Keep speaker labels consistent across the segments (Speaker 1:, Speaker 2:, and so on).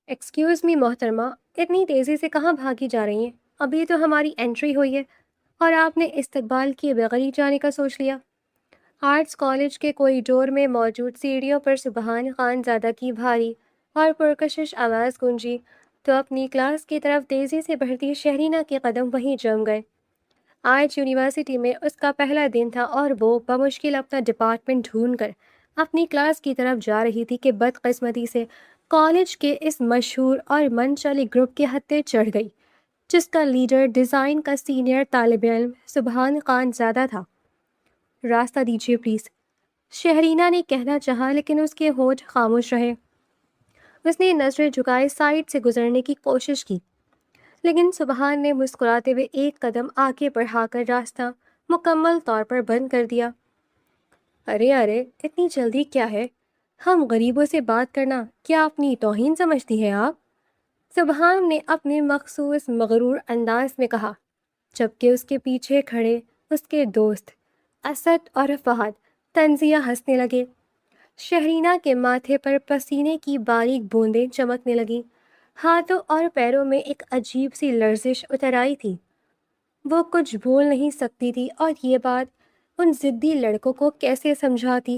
Speaker 1: Excuse me محترمہ، اتنی تیزی سے کہاں بھاگی جا رہی ہیں؟ ابھی تو ہماری انٹری ہوئی ہے اور آپ نے استقبال کیے بغیر ہی جانے کا سوچ لیا۔ آرٹس کالج کے کوریڈور میں موجود سیڑھیوں پر سبحان خان زادہ کی بھاری اور پرکشش آواز گونجی تو اپنی کلاس کی طرف تیزی سے بڑھتی شہرینہ کے قدم وہیں جم گئے۔ آج یونیورسٹی میں اس کا پہلا دن تھا اور وہ بمشکل اپنا ڈپارٹمنٹ ڈھونڈ کر اپنی کلاس کی طرف جا رہی تھی کہ بدقسمتی سے کالج کے اس مشہور اور منچلی گروپ کے ہتھے چڑھ گئی جس کا لیڈر ڈیزائن کا سینئر طالب علم سبحان خان زادہ تھا۔ راستہ دیجیے پلیز، شہرینہ نے کہنا چاہا لیکن اس کے ہونٹ خاموش رہے۔ اس نے نظریں جھکائے سائڈ سے گزرنے کی کوشش کی لیکن سبحان نے مسکراتے ہوئے ایک قدم آگے بڑھا کر راستہ مکمل طور پر بند کر دیا۔ ارے ارے، اتنی جلدی کیا ہے؟ ہم غریبوں سے بات کرنا کیا اپنی توہین سمجھتی ہیں آپ؟ سبحان نے اپنے مخصوص مغرور انداز میں کہا، جبکہ اس کے پیچھے کھڑے اس کے دوست اسد اور فہد تنزیہ ہنسنے لگے۔ شہرینہ کے ماتھے پر پسینے کی باریک بوندیں چمکنے لگیں، ہاتھوں اور پیروں میں ایک عجیب سی لرزش اتر آئی تھی۔ وہ کچھ بھول نہیں سکتی تھی اور یہ بات ان ضدی لڑکوں کو کیسے سمجھاتی۔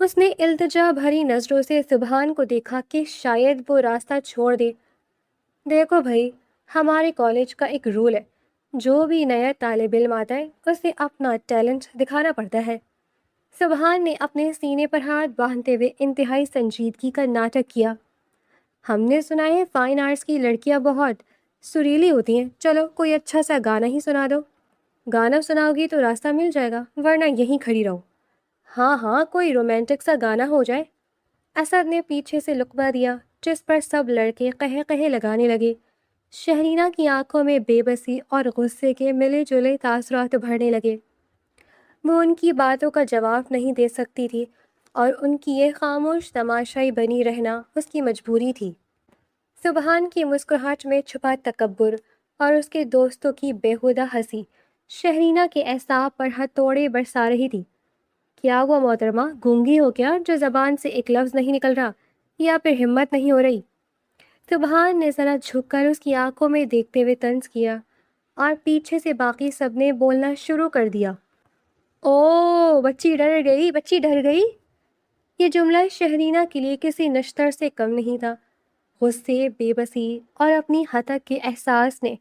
Speaker 1: اس نے التجا بھری نظروں سے سبحان کو دیکھا کہ شاید وہ راستہ چھوڑ دے۔ دیکھو بھائی، ہمارے کالج کا ایک رول ہے، جو بھی نیا طالب علم آتا ہے اسے اپنا ٹیلنٹ دکھانا پڑتا ہے۔ سبحان نے اپنے سینے پر ہاتھ باندھتے ہوئے انتہائی سنجیدگی کا ناٹک کیا۔ ہم نے سنا ہے فائن آرٹس کی لڑکیاں بہت سریلی ہوتی ہیں، چلو کوئی اچھا سا گانا ہی سنا دو۔ گانا سناؤ گی تو راستہ مل جائے گا، ورنہ یہیں کھڑی رہو۔ ہاں ہاں، کوئی رومانٹک سا گانا ہو جائے۔ اسد نے پیچھے سے لقمہ دیا جس پر سب لڑکے قہے قہے لگانے لگے۔ شہرینہ کی آنکھوں میں بے بسی اور غصے کے ملے جلے تاثرات بھرنے لگے۔ وہ ان کی باتوں کا جواب نہیں دے سکتی تھی اور ان کی یہ خاموش تماشائی بنی رہنا اس کی مجبوری تھی۔ سبحان کی مسکراہٹ میں چھپا تکبر اور اس کے دوستوں کی بیہودہ ہنسی شہرینہ کے اعصاب پر ہتھوڑے برسا رہی تھی۔ کیا ہوا محترمہ، گونگی ہو کیا جو زبان سے ایک لفظ نہیں نکل رہا، یا پھر ہمت نہیں ہو رہی؟ سبحان نے ذرا جھک کر اس کی آنکھوں میں دیکھتے ہوئے طنز کیا اور پیچھے سے باقی سب نے بولنا شروع کر دیا۔ او بچی ڈر گئی، بچی ڈر گئی۔ یہ جملہ شہرینہ کے لیے کسی نشتر سے کم نہیں تھا۔ غصے، بے بسی اور اپنی ہتک کے احساس نے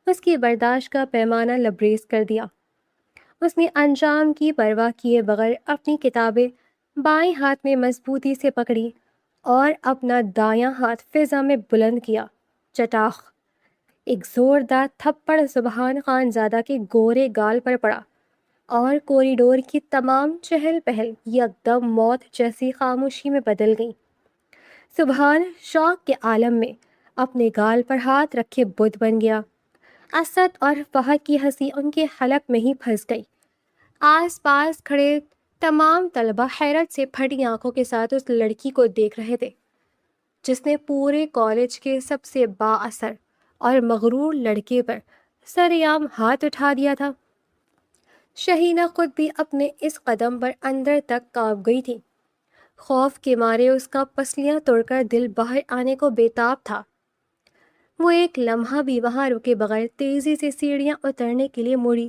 Speaker 1: اس کی برداشت کا پیمانہ لبریز کر دیا۔ اس نے انجام کی پرواہ کیے بغیر اپنی کتابیں بائیں ہاتھ میں مضبوطی سے پکڑی اور اپنا دایاں ہاتھ فضا میں بلند کیا۔ چٹاخ! ایک زوردار تھپڑ سبحان خان زادہ کے گورے گال پر پڑا اور کوریڈور کی تمام چہل پہل یکدم موت جیسی خاموشی میں بدل گئی۔ سبحان شوق کے عالم میں اپنے گال پر ہاتھ رکھے بت بن گیا۔ اسد اور فہد کی ہنسی ان کے حلق میں ہی پھنس گئی۔ آس پاس کھڑے تمام طلبہ حیرت سے پھٹی آنکھوں کے ساتھ اس لڑکی کو دیکھ رہے تھے جس نے پورے کالج کے سب سے با اثر اور مغرور لڑکے پر سرعام ہاتھ اٹھا دیا تھا۔ شہینہ خود بھی اپنے اس قدم پر اندر تک کانپ گئی تھی۔ خوف کے مارے اس کا پسلیاں توڑ کر دل باہر آنے کو بےتاب تھا۔ وہ ایک لمحہ بھی وہاں رکے بغیر تیزی سے سیڑھیاں اترنے کے لیے مڑی۔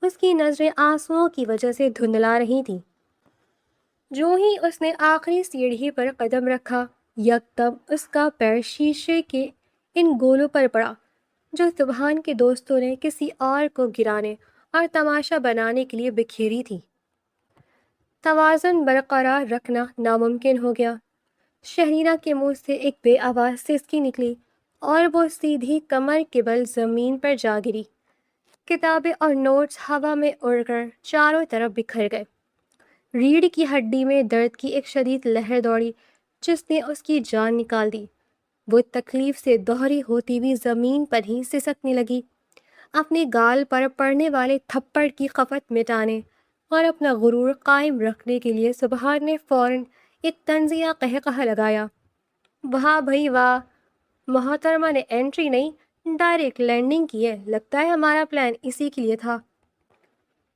Speaker 1: اس کی نظریں آنسوؤں کی وجہ سے دھندلا رہی تھیں۔ جو ہی اس نے آخری سیڑھی پر قدم رکھا، یکدم اس کا پیر شیشے کے ان گولوں پر پڑا جو سبحان کے دوستوں نے کسی اور کو گرانے اور تماشا بنانے کے لیے بکھیری تھی۔ توازن برقرار رکھنا ناممکن ہو گیا۔ شہرینہ کے منہ سے ایک بے آواز سسکی نکلی اور وہ سیدھی کمر کے بل زمین پر جا گری۔ کتابیں اور نوٹس ہوا میں اڑ کر چاروں طرف بکھر گئے۔ ریڑھ کی ہڈی میں درد کی ایک شدید لہر دوڑی جس نے اس کی جان نکال دی۔ وہ تکلیف سے دوہری ہوتی ہوئی زمین پر ہی سسکنے لگی۔ اپنے گال پر پڑنے والے تھپڑ کی خفت مٹانے اور اپنا غرور قائم رکھنے کے لیے سبحان نے فوراً ایک طنزیہ قہقہہ لگایا۔ واہ بھائی واہ، محترمہ نے انٹری نہیں ڈائریکٹ لینڈنگ کی ہے، لگتا ہے ہمارا پلان اسی کے لیے تھا۔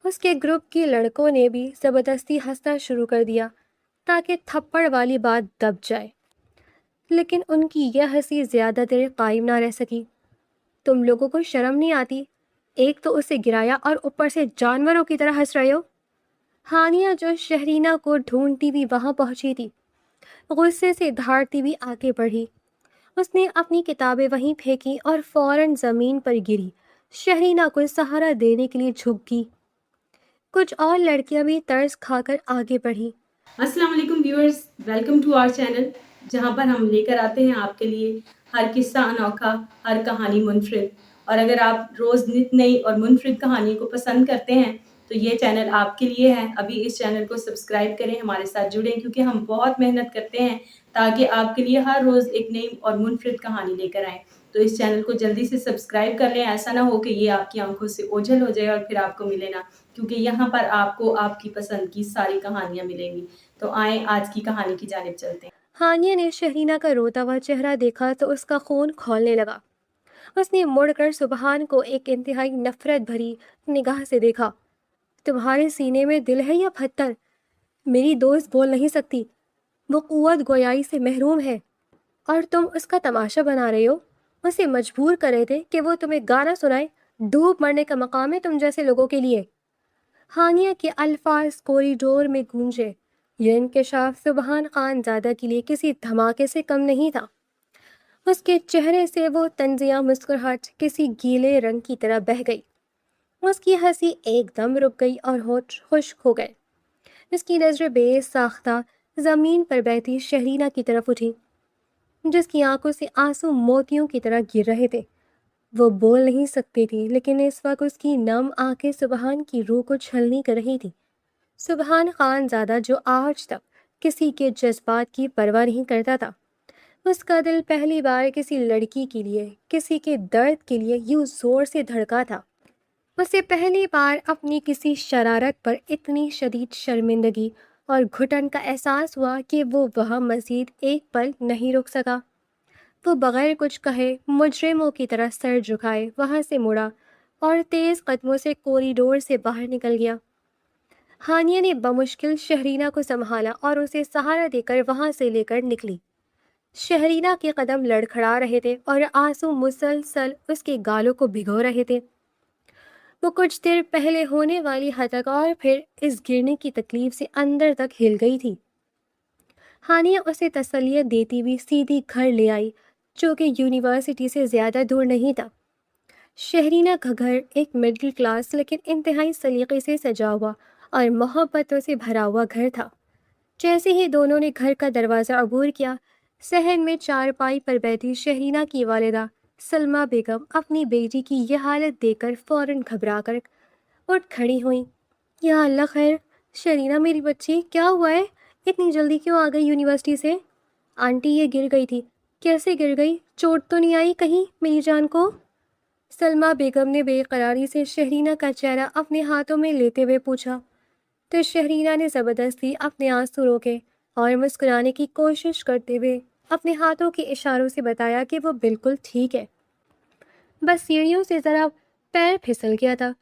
Speaker 1: اس کے گروپ کی لڑکوں نے بھی زبردستی ہنسنا شروع کر دیا تاکہ تھپڑ والی بات دب جائے۔ لیکن ان کی یہ ہنسی زیادہ دیر قائم نہ رہ سکی۔ تم لوگوں کو شرم نہیں آتی؟ ایک تو اسے گرایا اور اوپر سے جانوروں کی طرح ہنس رہے ہو۔ ہانیہ جو شہرینہ کو ڈھونڈتی ہوئی وہاں پہنچی تھی، غصے سے دھاڑتی ہوئی آگے بڑھی۔ اس نے اپنی کتابیں وہیں پھینکی اور فوراً زمین پر گری، شہرینہ کو سہارا دینے کے لیے جھک گئی۔ کچھ اور لڑکیاں بھی ترس کھا کر آگے بڑھی۔
Speaker 2: السلام علیکم viewers, welcome to our channel, جہاں پر ہم لے کر آتے ہیں آپ کے لیے ہر قصہ انوکھا، ہر کہانی منفرد۔ اور اگر آپ روز نت نئی اور منفرد کہانی کو پسند کرتے ہیں تو یہ چینل آپ کے لیے ہے۔ ابھی اس چینل کو سبسکرائب کریں، ہمارے ساتھ جڑیں، کیونکہ ہم بہت محنت کرتے ہیں تاکہ آپ کے لیے ہر روز ایک نئی اور منفرد کہانی لے کر آئیں۔ تو اس چینل کو جلدی سے سبسکرائب کر لیں، ایسا نہ ہو کہ یہ آپ کی آنکھوں سے اوجھل ہو جائے اور پھر آپ کو ملے نہ، کیونکہ یہاں پر آپ کو آپ کی پسند کی ساری کہانیاں ملیں گی۔ تو آئیں آج کی کہانی کی جانب چلتے ہیں۔
Speaker 1: ہانیہ نے شہرینہ کا روتا ہوا چہرہ دیکھا تو اس کا خون کھولنے لگا۔ اس نے مڑ کر سبحان کو ایک انتہائی نفرت بھری نگاہ سے دیکھا۔ تمہارے سینے میں دل ہے یا پتھر؟ میری دوست بول نہیں سکتی، وہ قوت گویائی سے محروم ہے، اور تم اس کا تماشا بنا رہے ہو۔ اسے مجبور کر رہے تھے کہ وہ تمہیں گانا سنائے۔ ڈوب مرنے کا مقام ہے تم جیسے لوگوں کے لیے۔ ہانیہ کے الفاظ کوریڈور میں گونجے۔ یہ انکشاف سبحان خان زادہ کے لیے کسی دھماکے سے کم نہیں تھا۔ اس کے چہرے سے وہ طنزیہ مسکراہٹ کسی گیلے رنگ کی طرح بہہ گئی۔ اس کی ہنسی ایک دم رک گئی اور ہونٹ خشک ہو گئے۔ اس کی نظریں بے ساختہ زمین پر بیٹھی شہرینہ کی طرف اٹھی، جس کی آنکھوں سے آنسو موتیوں کی طرح گر رہے تھے۔ وہ بول نہیں سکتی تھی، لیکن اس وقت اس کی نم آنکھیں سبحان کی روح کو چھلنی کر رہی تھی۔ سبحان خان زادہ جو آج تک کسی کے جذبات کی پرواہ نہیں کرتا تھا، اس کا دل پہلی بار کسی لڑکی کے لیے، کسی کے درد کے لیے یوں زور سے دھڑکا تھا۔ اسے پہلی بار اپنی کسی شرارت پر اتنی شدید شرمندگی اور گھٹن کا احساس ہوا کہ وہ وہاں مزید ایک پل نہیں رک سکا۔ وہ بغیر کچھ کہے مجرموں کی طرح سر جھکائے وہاں سے مڑا اور تیز قدموں سے کوریڈور سے باہر نکل گیا۔ ہانیہ نے بمشکل شہرینہ کو سنبھالا اور اسے سہارا دے کر وہاں سے لے کر نکلی۔ شہرینہ کے قدم لڑکھڑا رہے تھے اور آنسو مسلسل اس کے گالوں کو بھگو رہے تھے۔ وہ کچھ دیر پہلے ہونے والی ہتک اور پھر اس گرنے کی تکلیف سے اندر تک ہل گئی تھی۔ ہانیہ اسے تسلیت دیتی ہوئی سیدھی گھر لے آئی، جو کہ یونیورسٹی سے زیادہ دور نہیں تھا۔ شہرینہ کا گھر ایک مڈل کلاس لیکن انتہائی سلیقے سے سجا ہوا اور محبتوں سے بھرا ہوا گھر تھا۔ جیسے ہی دونوں نے گھر کا دروازہ عبور کیا، صحن میں چارپائی پر بیٹھی شہرینہ کی والدہ سلمیٰ بیگم اپنی بیٹی کی یہ حالت دیکھ کر فوراً گھبرا کر اٹھ کھڑی ہوئیں۔ یا اللہ خیر، شہرینہ میری بچی، کیا ہوا ہے؟ اتنی جلدی کیوں آ گئی یونیورسٹی سے؟ آنٹی یہ گر گئی تھی۔ کیسے گر گئی؟ چوٹ تو نہیں آئی کہیں میری جان کو؟ سلمیٰ بیگم نے بے قراری سے شہرینہ کا چہرہ اپنے ہاتھوں میں لیتے ہوئے پوچھا، تو شہرینہ نے زبردستی اپنے آنسو روکے اور مسکرانے کی کوشش کرتے ہوئے اپنے ہاتھوں کے اشاروں سے بتایا کہ وہ بالکل ٹھیک ہے، بس سیڑھیوں سے ذرا پیر پھسل گیا تھا۔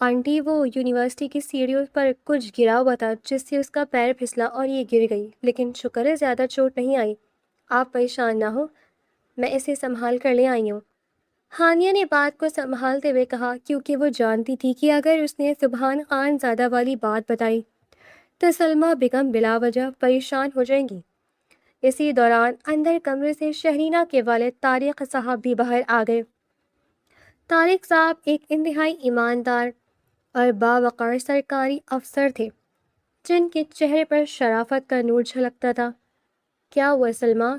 Speaker 1: آنٹی، وہ یونیورسٹی کی سیڑھیوں پر کچھ گرا ہوا تھا جس سے اس کا پیر پھسلا اور یہ گر گئی، لیکن شکر ہے زیادہ چوٹ نہیں آئی۔ آپ پریشان نہ ہو، میں اسے سنبھال کر لے آئی ہوں۔ ہانیہ نے بات کو سنبھالتے ہوئے کہا، کیونکہ وہ جانتی تھی کہ اگر اس نے سبحان خان زادہ والی بات بتائی تو سلمیٰ بیگم بلا وجہ پریشان ہو جائیں گی۔ اسی دوران اندر کمرے سے شہرینہ کے والد طارق صاحب بھی باہر آ گئے۔ طارق صاحب ایک انتہائی ایماندار اور باوقار سرکاری افسر تھے، جن کے چہرے پر شرافت کا نور جھلکتا تھا۔ کیا ہوا سلمیٰ؟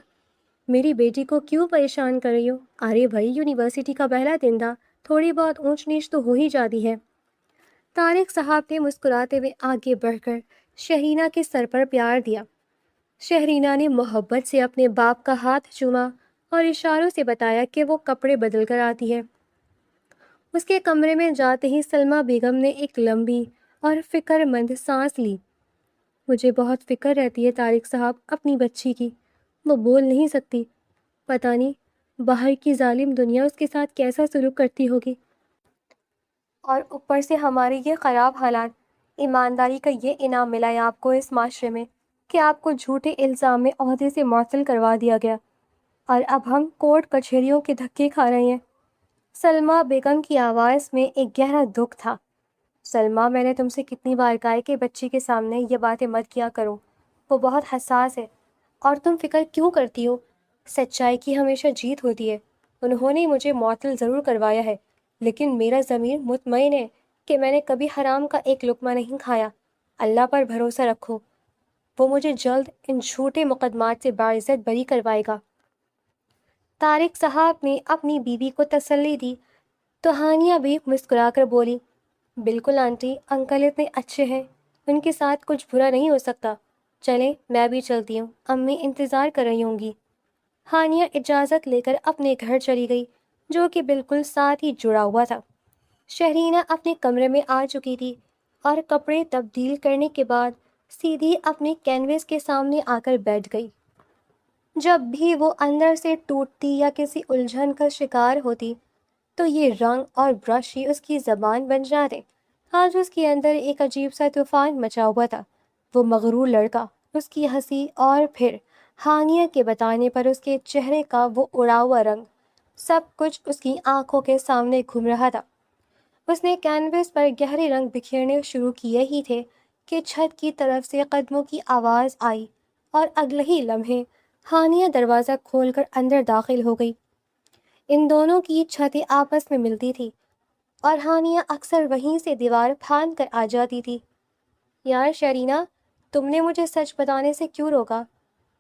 Speaker 1: میری بیٹی کو کیوں پریشان کر رہی ہو؟ ارے بھائی، یونیورسٹی کا پہلا دن تھا، تھوڑی بہت اونچ نیچ تو ہو ہی جاتی ہے۔ طارق صاحب نے مسکراتے ہوئے آگے بڑھ کر شہرینہ کے سر پر پیار دیا۔ شہرینہ نے محبت سے اپنے باپ کا ہاتھ چوما اور اشاروں سے بتایا کہ وہ کپڑے بدل کر آتی ہے۔ اس کے کمرے میں جاتے ہی سلمیٰ بیگم نے ایک لمبی اور فکر مند سانس لی۔ مجھے بہت فکر رہتی ہے طارق صاحب اپنی بچی کی، وہ بول نہیں سکتی، پتہ نہیں باہر کی ظالم دنیا اس کے ساتھ کیسا سلوک کرتی ہوگی، اور اوپر سے ہمارے یہ خراب حالات۔ ایمانداری کا یہ انعام ملا ہے آپ کو اس معاشرے میں، کہ آپ کو جھوٹے الزام میں عہدے سے معطل کروا دیا گیا اور اب ہم کورٹ کچہریوں کے دھکے کھا رہے ہیں۔ سلمیٰ بیگم کی آواز میں ایک گہرا دکھ تھا۔ سلمیٰ، میں نے تم سے کتنی بار کہا ہے کہ بچی کے سامنے یہ باتیں مت کیا کرو، وہ بہت حساس ہے۔ اور تم فکر کیوں کرتی ہو؟ سچائی کی ہمیشہ جیت ہوتی ہے۔ انہوں نے مجھے معطل ضرور کروایا ہے، لیکن میرا ضمیر مطمئن ہے کہ میں نے کبھی حرام کا ایک لقمہ نہیں کھایا۔ اللہ پر بھروسہ رکھو، وہ مجھے جلد ان جھوٹے مقدمات سے باعزت بری کروائے گا۔ طارق صاحب نے اپنی بیوی کو تسلی دی تو ہانیہ بھی مسکرا کر بولی، بالکل آنٹی، انکل اتنے اچھے ہیں، ان کے ساتھ کچھ برا نہیں ہو سکتا۔ چلیں میں بھی چلتی ہوں، امی انتظار کر رہی ہوں گی۔ ہانیہ اجازت لے کر اپنے گھر چلی گئی، جو کہ بالکل ساتھ ہی جڑا ہوا تھا۔ شہرینہ اپنے کمرے میں آ چکی تھی اور کپڑے تبدیل کرنے کے بعد سیدھی اپنے کینوس کے سامنے آ کر بیٹھ گئی۔ جب بھی وہ اندر سے ٹوٹتی یا کسی الجھن کا شکار ہوتی تو یہ رنگ اور برش ہی اس کی زبان بن جاتے۔ آج اس کے اندر ایک عجیب سا طوفان مچا ہوا تھا۔ وہ مغرور لڑکا، اس کی ہنسی اور پھر ہانیہ کے بتانے پر اس کے چہرے کا وہ اڑا ہوا رنگ، سب کچھ اس کی آنکھوں کے سامنے گھوم رہا تھا۔ اس نے کینوس پر گہرے رنگ بکھیرنے شروع کیے ہی تھے کہ چھت کی طرف سے قدموں کی آواز آئی اور اگلے ہی لمحے ہانیہ دروازہ کھول کر اندر داخل ہو گئی۔ ان دونوں کی چھتیں آپس میں ملتی تھی اور ہانیہ اکثر وہیں سے دیوار پھاند کر آ جاتی تھی۔ یار شرینہ، تم نے مجھے سچ بتانے سے کیوں روکا؟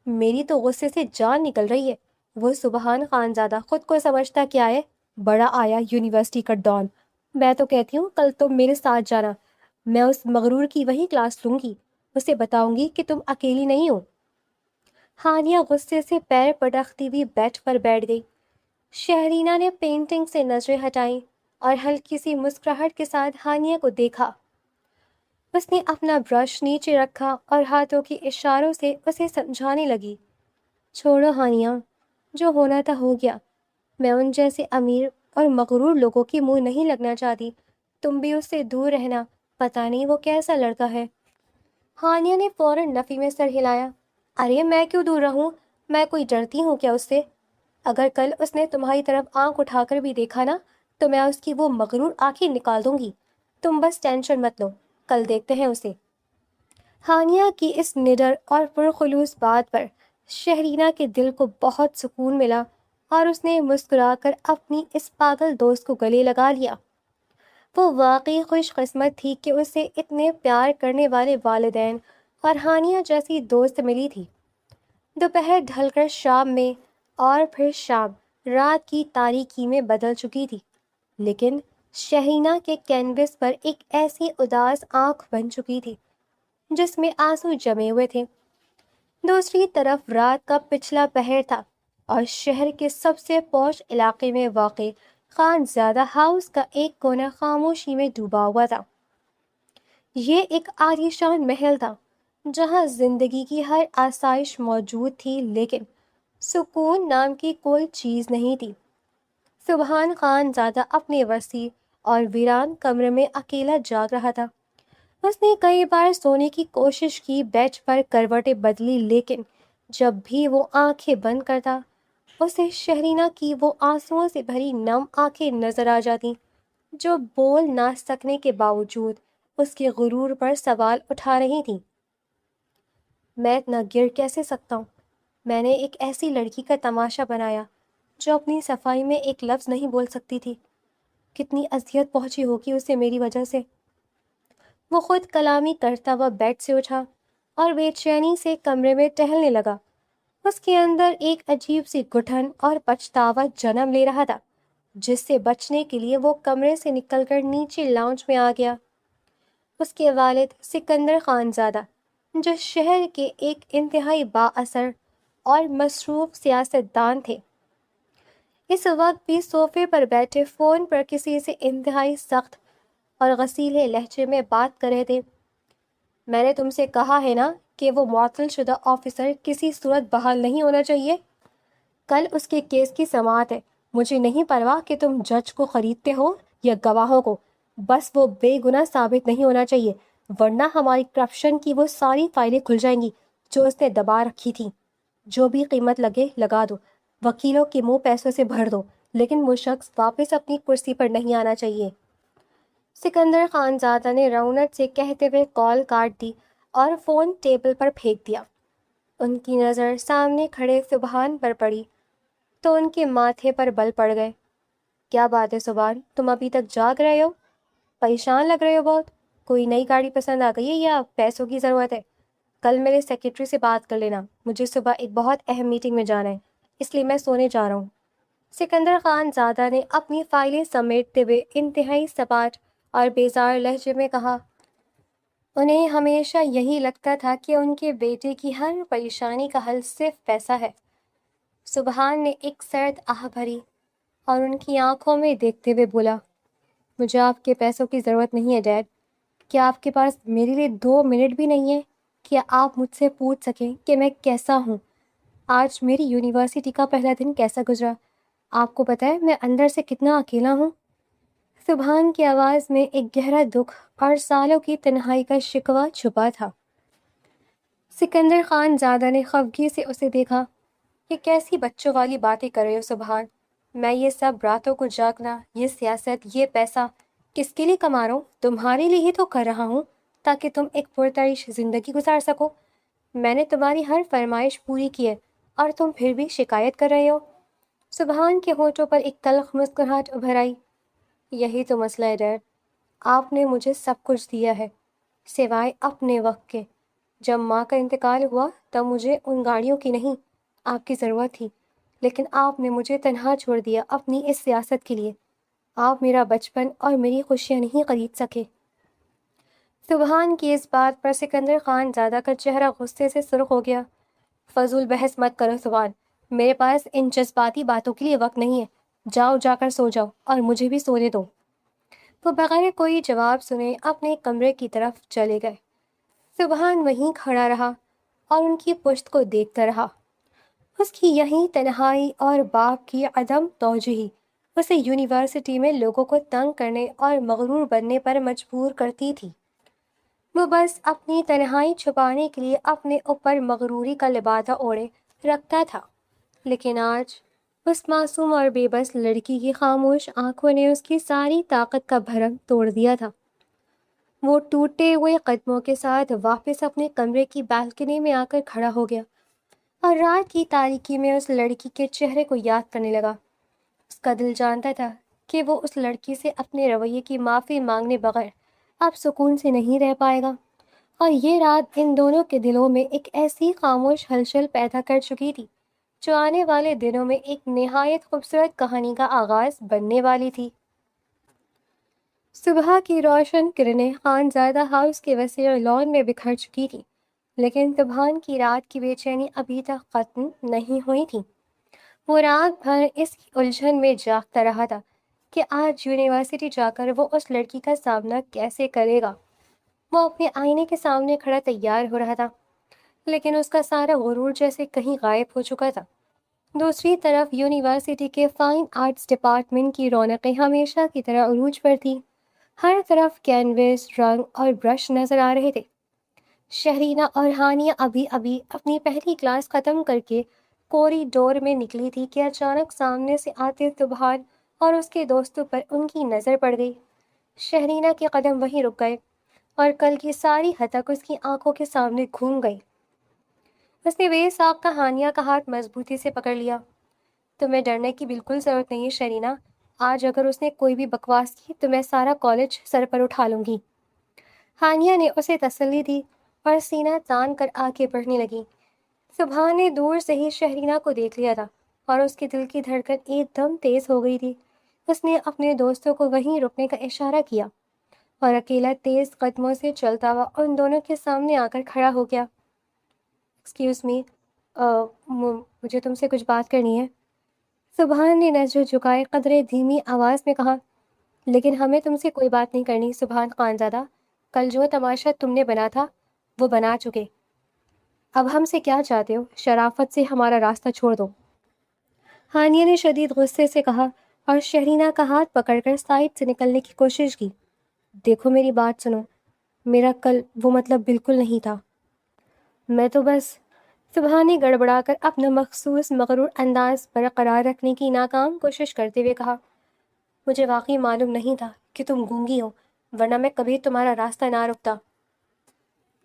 Speaker 1: میری تو غصے سے جان نکل رہی ہے۔ وہ سبحان خان زادہ خود کو سمجھتا کیا ہے؟ بڑا آیا یونیورسٹی کا ڈان۔ میں تو کہتی ہوں کل تم میرے ساتھ جانا، میں اس مغرور کی وہی کلاس لوں گی، اسے بتاؤں گی کہ تم اکیلی نہیں ہو۔ ہانیہ غصے سے پیر پٹکتی ہوئی بیڈ پر بیٹھ گئی۔ شہرینہ نے پینٹنگ سے نظریں ہٹائیں اور ہلکی سی مسکراہٹ کے ساتھ ہانیہ کو دیکھا۔ اس نے اپنا برش نیچے رکھا اور ہاتھوں کے اشاروں سے اسے سمجھانے لگی، چھوڑو ہانیہ، جو ہونا تھا ہو گیا۔ میں ان جیسے امیر اور مغرور لوگوں کے منہ نہیں لگنا چاہتی، تم بھی اس سے دور رہنا، پتہ نہیں وہ کیسا لڑکا ہے۔ ہانیہ نے فوراً نفی میں سر ہلایا، ارے میں کیوں دور رہوں؟ میں کوئی ڈرتی ہوں کیا اس سے؟ اگر کل اس نے تمہاری طرف آنکھ اٹھا کر بھی دیکھا نا تو میں اس کی وہ مغرور آنکھیں نکال دوں گی۔ تم بس ٹینشن مت لو، کل دیکھتے ہیں اسے۔ ہانیہ کی اس نڈر اور پرخلوص بات پر شہرینہ کے دل کو بہت سکون ملا اور اس نے مسکرا کر اپنی اس پاگل دوست کو گلے لگا لیا۔ وہ واقعی خوش قسمت تھی کہ اسے اتنے پیار کرنے والے والدین اور ہانیہ جیسی دوست ملی تھی۔ دوپہر ڈھل کر شام میں اور پھر شام رات کی تاریکی میں بدل چکی تھی، لیکن شہینہ کے کینوس پر ایک ایسی اداس آنکھ بن چکی تھی جس میں آنسو جمے ہوئے تھے۔ دوسری طرف رات کا پچھلا پہر تھا اور شہر کے سب سے پوش علاقے میں واقع خان زادہ ہاؤس کا ایک کونا خاموشی میں ڈوبا ہوا تھا۔ یہ ایک عالیشان محل تھا جہاں زندگی کی ہر آسائش موجود تھی، لیکن سکون نام کی کوئی چیز نہیں تھی۔ سبحان خان زادہ اپنے وسیع اور ویران کمرے میں اکیلا جاگ رہا تھا۔ اس نے کئی بار سونے کی کوشش کی، بیڈ پر کروٹیں بدلی، لیکن جب بھی وہ آنکھیں بند کرتا اسے شہرینہ کی وہ آنسوؤں سے بھری نم آنکھیں نظر آ جاتی جو بول نہ سکنے کے باوجود اس کے غرور پر سوال اٹھا رہی تھیں۔ میں اتنا گر کیسے سکتا ہوں؟ میں نے ایک ایسی لڑکی کا تماشا بنایا جو اپنی صفائی میں ایک لفظ نہیں بول سکتی تھی۔ کتنی اذیت پہنچی ہوگی اسے میری وجہ سے۔ وہ خود کلامی کرتا ہوا بیڈ سے اٹھا اور بے چینی سے کمرے میں ٹہلنے لگا۔ اس کے اندر ایک عجیب سی گٹھن اور پچھتاوا جنم لے رہا تھا، جس سے بچنے کے لیے وہ کمرے سے نکل کر نیچے لاؤنج میں آ گیا۔ اس کے والد سکندر خان زادہ، جو شہر کے ایک انتہائی با اثر اور مصروف سیاست دان تھے، اس وقت بھی صوفے پر بیٹھے فون پر کسی سے انتہائی سخت اور غصیلے لہجے میں بات کر رہے تھے۔ میں نے تم سے کہا ہے نا کہ وہ معطل شدہ آفیسر کسی صورت بحال نہیں ہونا چاہیے۔ کل اس کے کیس کی سماعت ہے۔ مجھے نہیں پرواہ کہ تم جج کو خریدتے ہو یا گواہوں کو، بس وہ بے گناہ ثابت نہیں ہونا چاہیے، ورنہ ہماری کرپشن کی وہ ساری فائلیں کھل جائیں گی جو اس نے دبا رکھی تھی۔ جو بھی قیمت لگے لگا دو، وکیلوں کے منہ پیسوں سے بھر دو، لیکن وہ شخص واپس اپنی کرسی پر نہیں آنا چاہیے۔ سکندر خان زادہ نے رونق سے کہتے ہوئے کال کاٹ دی اور فون ٹیبل پر پھینک دیا۔ ان کی نظر سامنے کھڑے سبحان پر پڑی تو ان کے ماتھے پر بل پڑ گئے۔ کیا بات ہے سبحان، تم ابھی تک جاگ رہے ہو؟ پریشان لگ رہے ہو بہت۔ کوئی نئی گاڑی پسند آ گئی ہے یا پیسوں کی ضرورت ہے؟ کل میرے سیکرٹری سے بات کر لینا، مجھے صبح ایک بہت اہم میٹنگ میں جانا ہے، اس لیے میں سونے جا رہا ہوں۔ سکندر خان زادہ نے اپنی فائلیں سمیٹتے ہوئے انتہائی سپاٹ اور بیزار لہجے میں کہا۔ انہیں ہمیشہ یہی لگتا تھا کہ ان کے بیٹے کی ہر پریشانی کا حل صرف پیسہ ہے۔ سبحان نے ایک سرد آہ بھری اور ان کی آنکھوں میں دیکھتے ہوئے بولا، مجھے آپ کے پیسوں کی ضرورت نہیں ہے ڈیڈ۔ کیا آپ کے پاس میرے لیے 2 منٹ بھی نہیں ہے؟ کیا آپ مجھ سے پوچھ سکیں کہ میں کیسا ہوں؟ آج میری یونیورسٹی کا پہلا دن کیسا گزرا؟ آپ کو پتہ ہے میں اندر سے کتنا اکیلا ہوں؟ سبحان کی آواز میں ایک گہرا دکھ اور سالوں کی تنہائی کا شکوہ چھپا تھا۔ سکندر خان زادہ نے خفگی سے اسے دیکھا۔ یہ کیسی بچوں والی باتیں کر رہے ہو سبحان؟ میں یہ سب راتوں کو جاگنا، یہ سیاست، یہ پیسہ کس کے لیے کما رہا ہوں؟ تمہارے لیے ہی تو کر رہا ہوں تاکہ تم ایک پرتعیش زندگی گزار سکو۔ میں نے تمہاری ہر فرمائش پوری کی ہے اور تم پھر بھی شکایت کر رہے ہو۔ سبحان کے ہونٹوں پر ایک تلخ مسکراہٹ ابھر آئی۔ یہی تو مسئلہ ہے ڈیڈ، آپ نے مجھے سب کچھ دیا ہے سوائے اپنے وقت کے۔ جب ماں کا انتقال ہوا تب مجھے ان گاڑیوں کی نہیں، آپ کی ضرورت تھی، لیکن آپ نے مجھے تنہا چھوڑ دیا اپنی اس سیاست کے لیے۔ آپ میرا بچپن اور میری خوشیاں نہیں خرید سکے۔ سبحان کی اس بات پر سکندر خان زادہ کا چہرہ غصے سے سرخ ہو گیا۔ فضول بحث مت کرو سبحان، میرے پاس ان جذباتی باتوں کے لیے وقت نہیں ہے۔ جاؤ جا کر سو جاؤ اور مجھے بھی سونے دو۔ وہ بغیر کوئی جواب سنے اپنے کمرے کی طرف چلے گئے۔ سبحان وہیں کھڑا رہا اور ان کی پشت کو دیکھتا رہا۔ اس کی یہی تنہائی اور باپ کی عدم توجہی اسے یونیورسٹی میں لوگوں کو تنگ کرنے اور مغرور بننے پر مجبور کرتی تھی۔ وہ بس اپنی تنہائی چھپانے کے لیے اپنے اوپر مغروری کا لبادہ اوڑھے رکھتا تھا، لیکن آج اس معصوم اور بے بس لڑکی کی خاموش آنکھوں نے اس کی ساری طاقت کا بھرم توڑ دیا تھا۔ وہ ٹوٹے ہوئے قدموں کے ساتھ واپس اپنے کمرے کی بالکنی میں آ کر کھڑا ہو گیا اور رات کی تاریکی میں اس لڑکی کے چہرے کو یاد کرنے لگا۔ اس کا دل جانتا تھا کہ وہ اس لڑکی سے اپنے رویے کی معافی مانگنے بغیر اب سکون سے نہیں رہ پائے گا، اور یہ رات ان دونوں کے دلوں میں ایک ایسی خاموش ہلچل پیدا کر چکی تھی جو آنے والے دنوں میں ایک نہایت خوبصورت کہانی کا آغاز بننے والی تھی۔ صبح کی روشن کرنیں خانزادہ ہاؤس کے وسیع لان میں بکھر چکی تھیں، لیکن سبحان کی رات کی بے چینی ابھی تک ختم نہیں ہوئی تھی۔ وہ رات بھر اس کی الجھن میں جاگتا رہا تھا کہ آج یونیورسٹی جا کر وہ اس لڑکی کا سامنا کیسے کرے گا۔ وہ اپنے آئینے کے سامنے کھڑا تیار ہو رہا تھا، لیکن اس کا سارا غرور جیسے کہیں غائب ہو چکا تھا۔ دوسری طرف یونیورسٹی کے فائن آرٹس ڈپارٹمنٹ کی رونقیں ہمیشہ کی طرح عروج پر تھیں۔ ہر طرف کینوس، رنگ اور برش نظر آ رہے تھے۔ شہرینہ اور ہانیہ ابھی اپنی پہلی کلاس ختم کر کے کوریڈور میں نکلی تھی کہ اچانک سامنے سے آتے سبحان اور اس کے دوستوں پر ان کی نظر پڑ گئی۔ شہرینہ کے قدم وہیں رک گئے اور کل کی ساری ہتک اس کی آنکھوں کے سامنے گھوم گئی۔ اس نے بے ساختہ ہانیہ کا ہاتھ مضبوطی سے پکڑ لیا۔ تمہیں ڈرنے کی بالکل ضرورت نہیں ہے شہرینہ، آج اگر اس نے کوئی بھی بکواس کی تو میں سارا کالج سر پر اٹھا لوں گی۔ ہانیہ نے اسے تسلی دی اور سینہ تان کر آگے بڑھنے لگی۔ سبحان نے دور سے ہی شہرینہ کو دیکھ لیا تھا اور اس کے دل کی دھڑکن ایک دم تیز ہو گئی تھی۔ اس نے اپنے دوستوں کو وہیں رکنے کا اشارہ کیا اور اکیلا تیز قدموں سے چلتا ہوا ان دونوں کے سامنے آ کر کھڑا ہو گیا۔ ایکسکیوز می، مجھے تم سے کچھ بات کرنی ہے، سبحان نے نظر جھکائے قدرے دھیمی آواز میں کہا۔ لیکن ہمیں تم سے کوئی بات نہیں کرنی سبحان خانزادہ، کل جو تماشا تم نے بنا تھا وہ بنا چکے، اب ہم سے کیا چاہتے ہو؟ شرافت سے ہمارا راستہ چھوڑ دو، ہانیہ نے شدید غصے سے کہا اور شہرینہ کا ہاتھ پکڑ کر سائڈ سے نکلنے کی کوشش کی۔ دیکھو میری بات سنو، میرا کل وہ مطلب بالکل نہیں تھا۔ میں تو بس صبح نے گڑبڑا کر اپنا مخصوص مغرور انداز برقرار رکھنے کی ناکام کوشش کرتے ہوئے کہا، مجھے واقعی معلوم نہیں تھا کہ تم گونگی ہو، ورنہ میں کبھی تمہارا راستہ نہ رکتا۔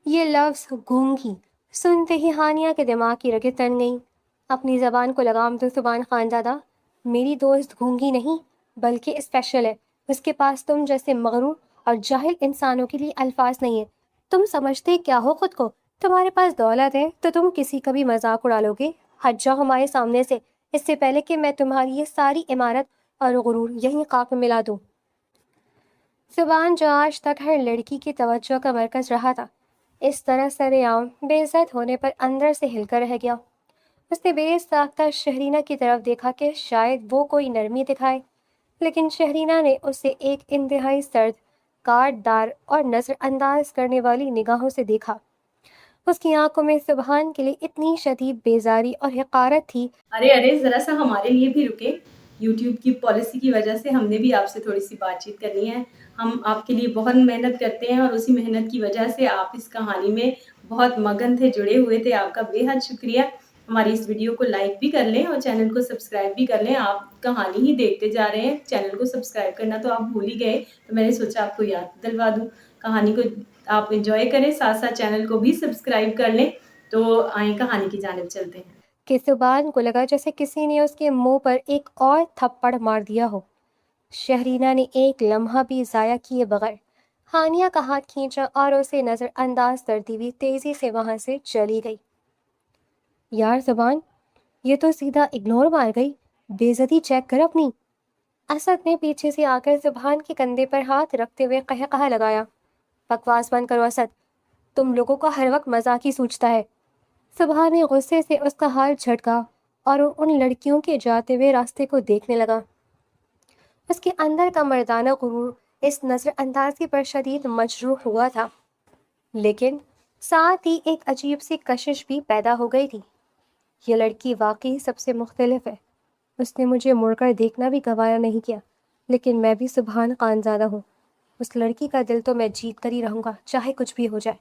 Speaker 1: یہ لفظ گونگی سنتے ہی ہانیہ کے دماغ کی رگیں تن گئیں۔ اپنی زبان کو لگام دو زبان خانزادہ، میری دوست گونگی نہیں بلکہ اسپیشل ہے، اس کے پاس تم جیسے مغرور اور جاہل انسانوں کے لیے الفاظ نہیں ہیں۔ تم سمجھتے کیا ہو خود کو؟ تمہارے پاس دولت ہے تو تم کسی کا بھی مذاق اڑا لو گے۔ ہٹ جاؤ ہمارے سامنے سے، اس سے پہلے کہ میں تمہاری یہ ساری عمارت اور غرور یہیں خاک میں ملا دوں۔ زبان جو آج تک ہر لڑکی کی توجہ کا مرکز رہا تھا، اس طرح سرے عام بے عزت ہونے پر اندر سے ہل کر رہ گیا۔ اس نے بے ساختہ شہرینہ کی طرف دیکھا کہ شاید وہ کوئی نرمی دکھائے، لیکن شہرینہ نے اسے ایک انتہائی سرد، کاٹ دار اور نظر انداز کرنے والی نگاہوں سے دیکھا۔ اس کی آنکھوں میں سبحان کے لیے اتنی شدید بیزاری اور حقارت تھی۔
Speaker 2: ارے ذرا سا ہمارے لیے بھی رکے، یوٹیوب کی پالیسی کی وجہ سے ہم نے بھی آپ سے تھوڑی سی بات چیت کرنی ہے۔ ہم آپ کے لیے بہت محنت کرتے ہیں اور اسی محنت کی وجہ سے آپ اس کہانی میں بہت مگن تھے، جڑے ہوئے تھے۔ آپ کا بے حد شکریہ۔ ہماری اس ویڈیو کو لائک بھی کر لیں اور چینل کو سبسکرائب بھی کر لیں۔ آپ کہانی ہی دیکھتے جا رہے ہیں، چینل کو سبسکرائب کرنا تو آپ بھول ہی گئے، تو میں نے سوچا آپ کو یاد دلوا دوں۔ کہانی کو آپ انجوائے کریں، ساتھ ساتھ چینل کو بھی سبسکرائب کر لیں۔ تو آئیں کہانی کی جانب چلتے ہیں۔
Speaker 1: کہ زبان کو لگا جیسے کسی نے اس کے منہ پر ایک اور تھپڑ مار دیا ہو۔ شہرینہ نے ایک لمحہ بھی ضائع کیے بغیر ہانیہ کا ہاتھ کھینچا اور اسے نظر انداز کرتی ہوئی تیزی سے وہاں سے چلی گئی۔ یار زبان، یہ تو سیدھا اگنور مار گئی، بے عزتی چیک کر اپنی۔ اسد نے پیچھے سے آ کر زبان کے کندھے پر ہاتھ رکھتے ہوئے قہقہہ لگایا۔ بکواس بند کرو اسد، تم لوگوں کا ہر وقت مذاق ہی سوچتا ہے۔ سبحان نے غصے سے اس کا ہاتھ جھٹکا اور ان لڑکیوں کے جاتے ہوئے راستے کو دیکھنے لگا۔ اس کے اندر کا مردانہ غرور اس نظر اندازی پر شدید مجروح ہوا تھا، لیکن ساتھ ہی ایک عجیب سی کشش بھی پیدا ہو گئی تھی۔ یہ لڑکی واقعی سب سے مختلف ہے۔ اس نے مجھے مڑ کر دیکھنا بھی گوارا نہیں کیا، لیکن میں بھی سبحان خانزادہ ہوں۔ اس لڑکی کا دل تو میں جیت کر ہی رہوں گا، چاہے کچھ بھی ہو جائے۔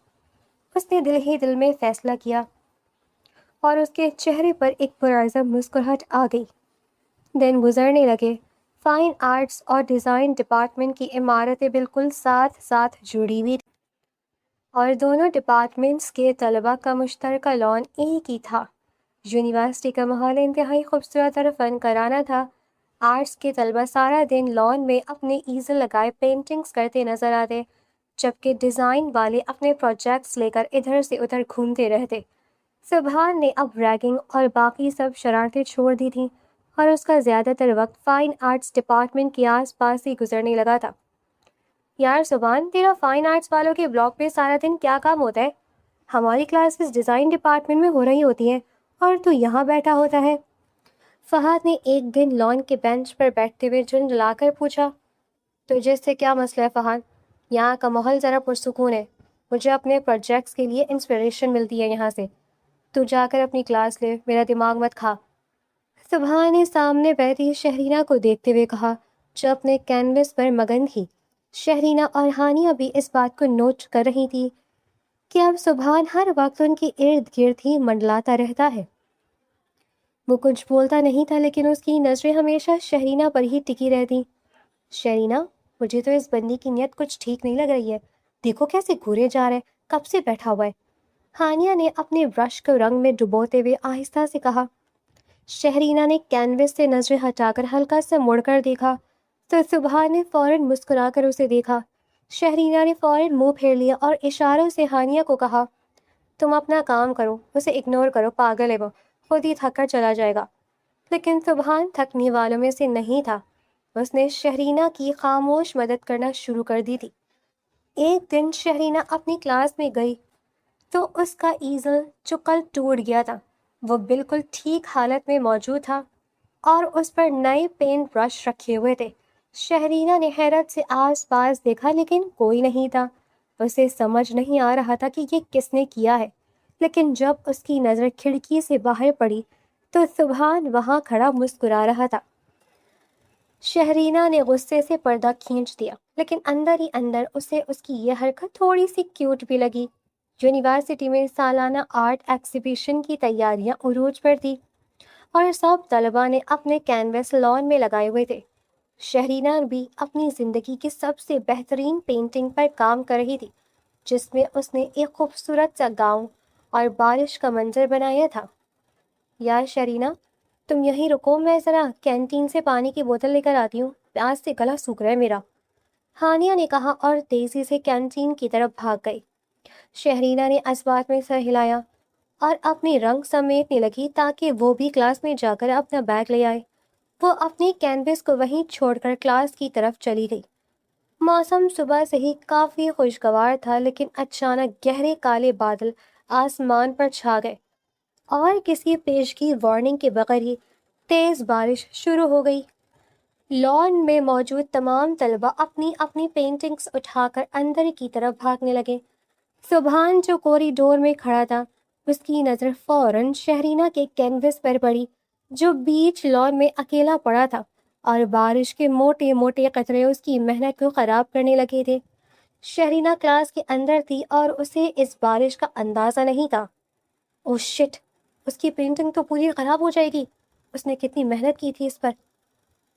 Speaker 1: اس نے دل ہی دل میں فیصلہ کیا اور اس کے چہرے پر ایک پرعزم مسکراہٹ آ گئی۔ دن گزرنے لگے۔ فائن آرٹس اور ڈیزائن ڈپارٹمنٹ کی عمارتیں بالکل ساتھ ساتھ جڑی ہوئی تھیں، اور دونوں ڈپارٹمنٹس کے طلباء کا مشترکہ لان ایک ہی تھا۔ یونیورسٹی کا ماحول انتہائی خوبصورت اور فن کارانہ تھا۔ آرٹس کے طلباء سارا دن لان میں اپنے ایزل لگائے پینٹنگز کرتے نظر آتے، جبکہ ڈیزائن والے اپنے پروجیکٹس لے کر ادھر سے ادھر گھومتے رہتے۔ سبحان نے اب ریگنگ اور باقی سب شرارتیں چھوڑ دی تھیں، اور اس کا زیادہ تر وقت فائن آرٹس ڈپارٹمنٹ کے آس پاس ہی گزرنے لگا تھا۔ یار سبحان، تیرا فائن آرٹس والوں کے بلاک میں سارا دن کیا کام ہوتا ہے؟ ہماری کلاسز ڈیزائن ڈپارٹمنٹ میں ہو رہی ہوتی ہیں اور تو یہاں بیٹھا ہوتا ہے۔ فہد نے ایک دن لان کے بینچ پر بیٹھتے ہوئے جھنجھلا کر پوچھا، تجھے اس سے کیا مسئلہ ہے فہد؟ یہاں کا ماحول ذرا پرسکون ہے، مجھے اپنے پروجیکٹس کے لیے انسپریشن ملتی ہے یہاں سے۔ تو جا کر اپنی کلاس لے، میرا دماغ مت کھا۔ سبحان نے سامنے بیٹھی شہرینہ کو دیکھتے ہوئے کہا، جو اپنے کینوس پر مگن تھی۔ شہرینہ اور ہانیہ بھی اس بات کو نوٹ کر رہی تھی کہ اب سبحان ہر وقت ان کے ارد گرد ہی منڈلاتا رہتا ہے۔ وہ کچھ بولتا نہیں تھا، لیکن اس کی نظریں ہمیشہ شہرینہ پر ہی ٹکی رہتی۔ شہرینہ، مجھے تو اس بندی کی نیت کچھ ٹھیک نہیں لگ رہی ہے، دیکھو کیسے گھورے جا رہا ہے، کب سے بیٹھا ہوا ہے۔ ہانیہ نے اپنے برش کو رنگ میں ڈبوتے ہوئے آہستہ سے کہا۔ شہرینہ نے کینوس سے نظریں ہٹا کر ہلکا سے مڑ کر دیکھا تو سبحان نے فوراً مسکرا کر اسے دیکھا۔ شہرینہ نے فوراً منہ پھیر لیا اور اشاروں سے ہانیہ کو کہا، تم اپنا کام کرو، اسے اگنور کرو، پاگل ہے وہ، خود ہی تھک کر چلا جائے گا۔ لیکن سبحان تھکنے والوں میں سے نہیں تھا۔ اس نے شہرینہ کی خاموش مدد کرنا شروع کر دی تھی۔ ایک دن شہرینہ اپنی کلاس میں گئی تو اس کا ایزل جو کل ٹوٹ گیا تھا وہ بالکل ٹھیک حالت میں موجود تھا، اور اس پر نئے پینٹ برش رکھے ہوئے تھے۔ شہرینہ نے حیرت سے آس پاس دیکھا، لیکن کوئی نہیں تھا۔ اسے سمجھ نہیں آ رہا تھا کہ یہ کس نے کیا ہے، لیکن جب اس کی نظر کھڑکی سے باہر پڑی تو سبحان وہاں کھڑا مسکرا رہا تھا۔ شہرینہ نے غصے سے پردہ کھینچ دیا، لیکن اندر ہی اندر اسے اس کی یہ حرکت تھوڑی سی کیوٹ بھی لگی۔ یونیورسٹی میں سالانہ آرٹ ایکزیبیشن کی تیاریاں عروج پر تھی اور سب طلباء نے اپنے کینوس لان میں لگائے ہوئے تھے۔ شہرینہ بھی اپنی زندگی کی سب سے بہترین پینٹنگ پر کام کر رہی تھی، جس میں اس نے ایک خوبصورت سا گاؤں اور بارش کا منظر بنایا تھا۔ یار شرینہ، تم یہیں رکو، میں ذرا کینٹین سے پانی کی بوتل لے کر آتی ہوں، پیاس سے گلا سوکھ رہا ہے میرا، ہانیہ نے کہا اور تیزی سے کینٹین کی طرف بھاگ گئی۔ شہرینہ نے اسبات میں سر ہلایا اور اپنی رنگ سمیٹنے لگی تاکہ وہ بھی کلاس میں جا کر اپنا بیگ لے آئے۔ وہ اپنی کینوس کو وہیں چھوڑ کر کلاس کی طرف چلی گئی۔ موسم صبح سے ہی کافی خوشگوار تھا، لیکن اچانک گہرے کالے بادل آسمان پر چھا گئے اور کسی پیشگی وارننگ کے بغیر ہی تیز بارش شروع ہو گئی۔ لان میں موجود تمام طلباء اپنی اپنی پینٹنگز اٹھا کر اندر کی طرف بھاگنے لگے۔ سبحان جو کوریڈور میں کھڑا تھا، اس کی نظر فوراً شہرینہ کے کینوس پر پڑی جو بیچ لان میں اکیلا پڑا تھا، اور بارش کے موٹے موٹے قطرے اس کی محنت کو خراب کرنے لگے تھے۔ شہرینہ کلاس کے اندر تھی اور اسے اس بارش کا اندازہ نہیں تھا۔ او شٹ، اس کی پینٹنگ تو پوری خراب ہو جائے گی، اس نے کتنی محنت کی تھی اس پر۔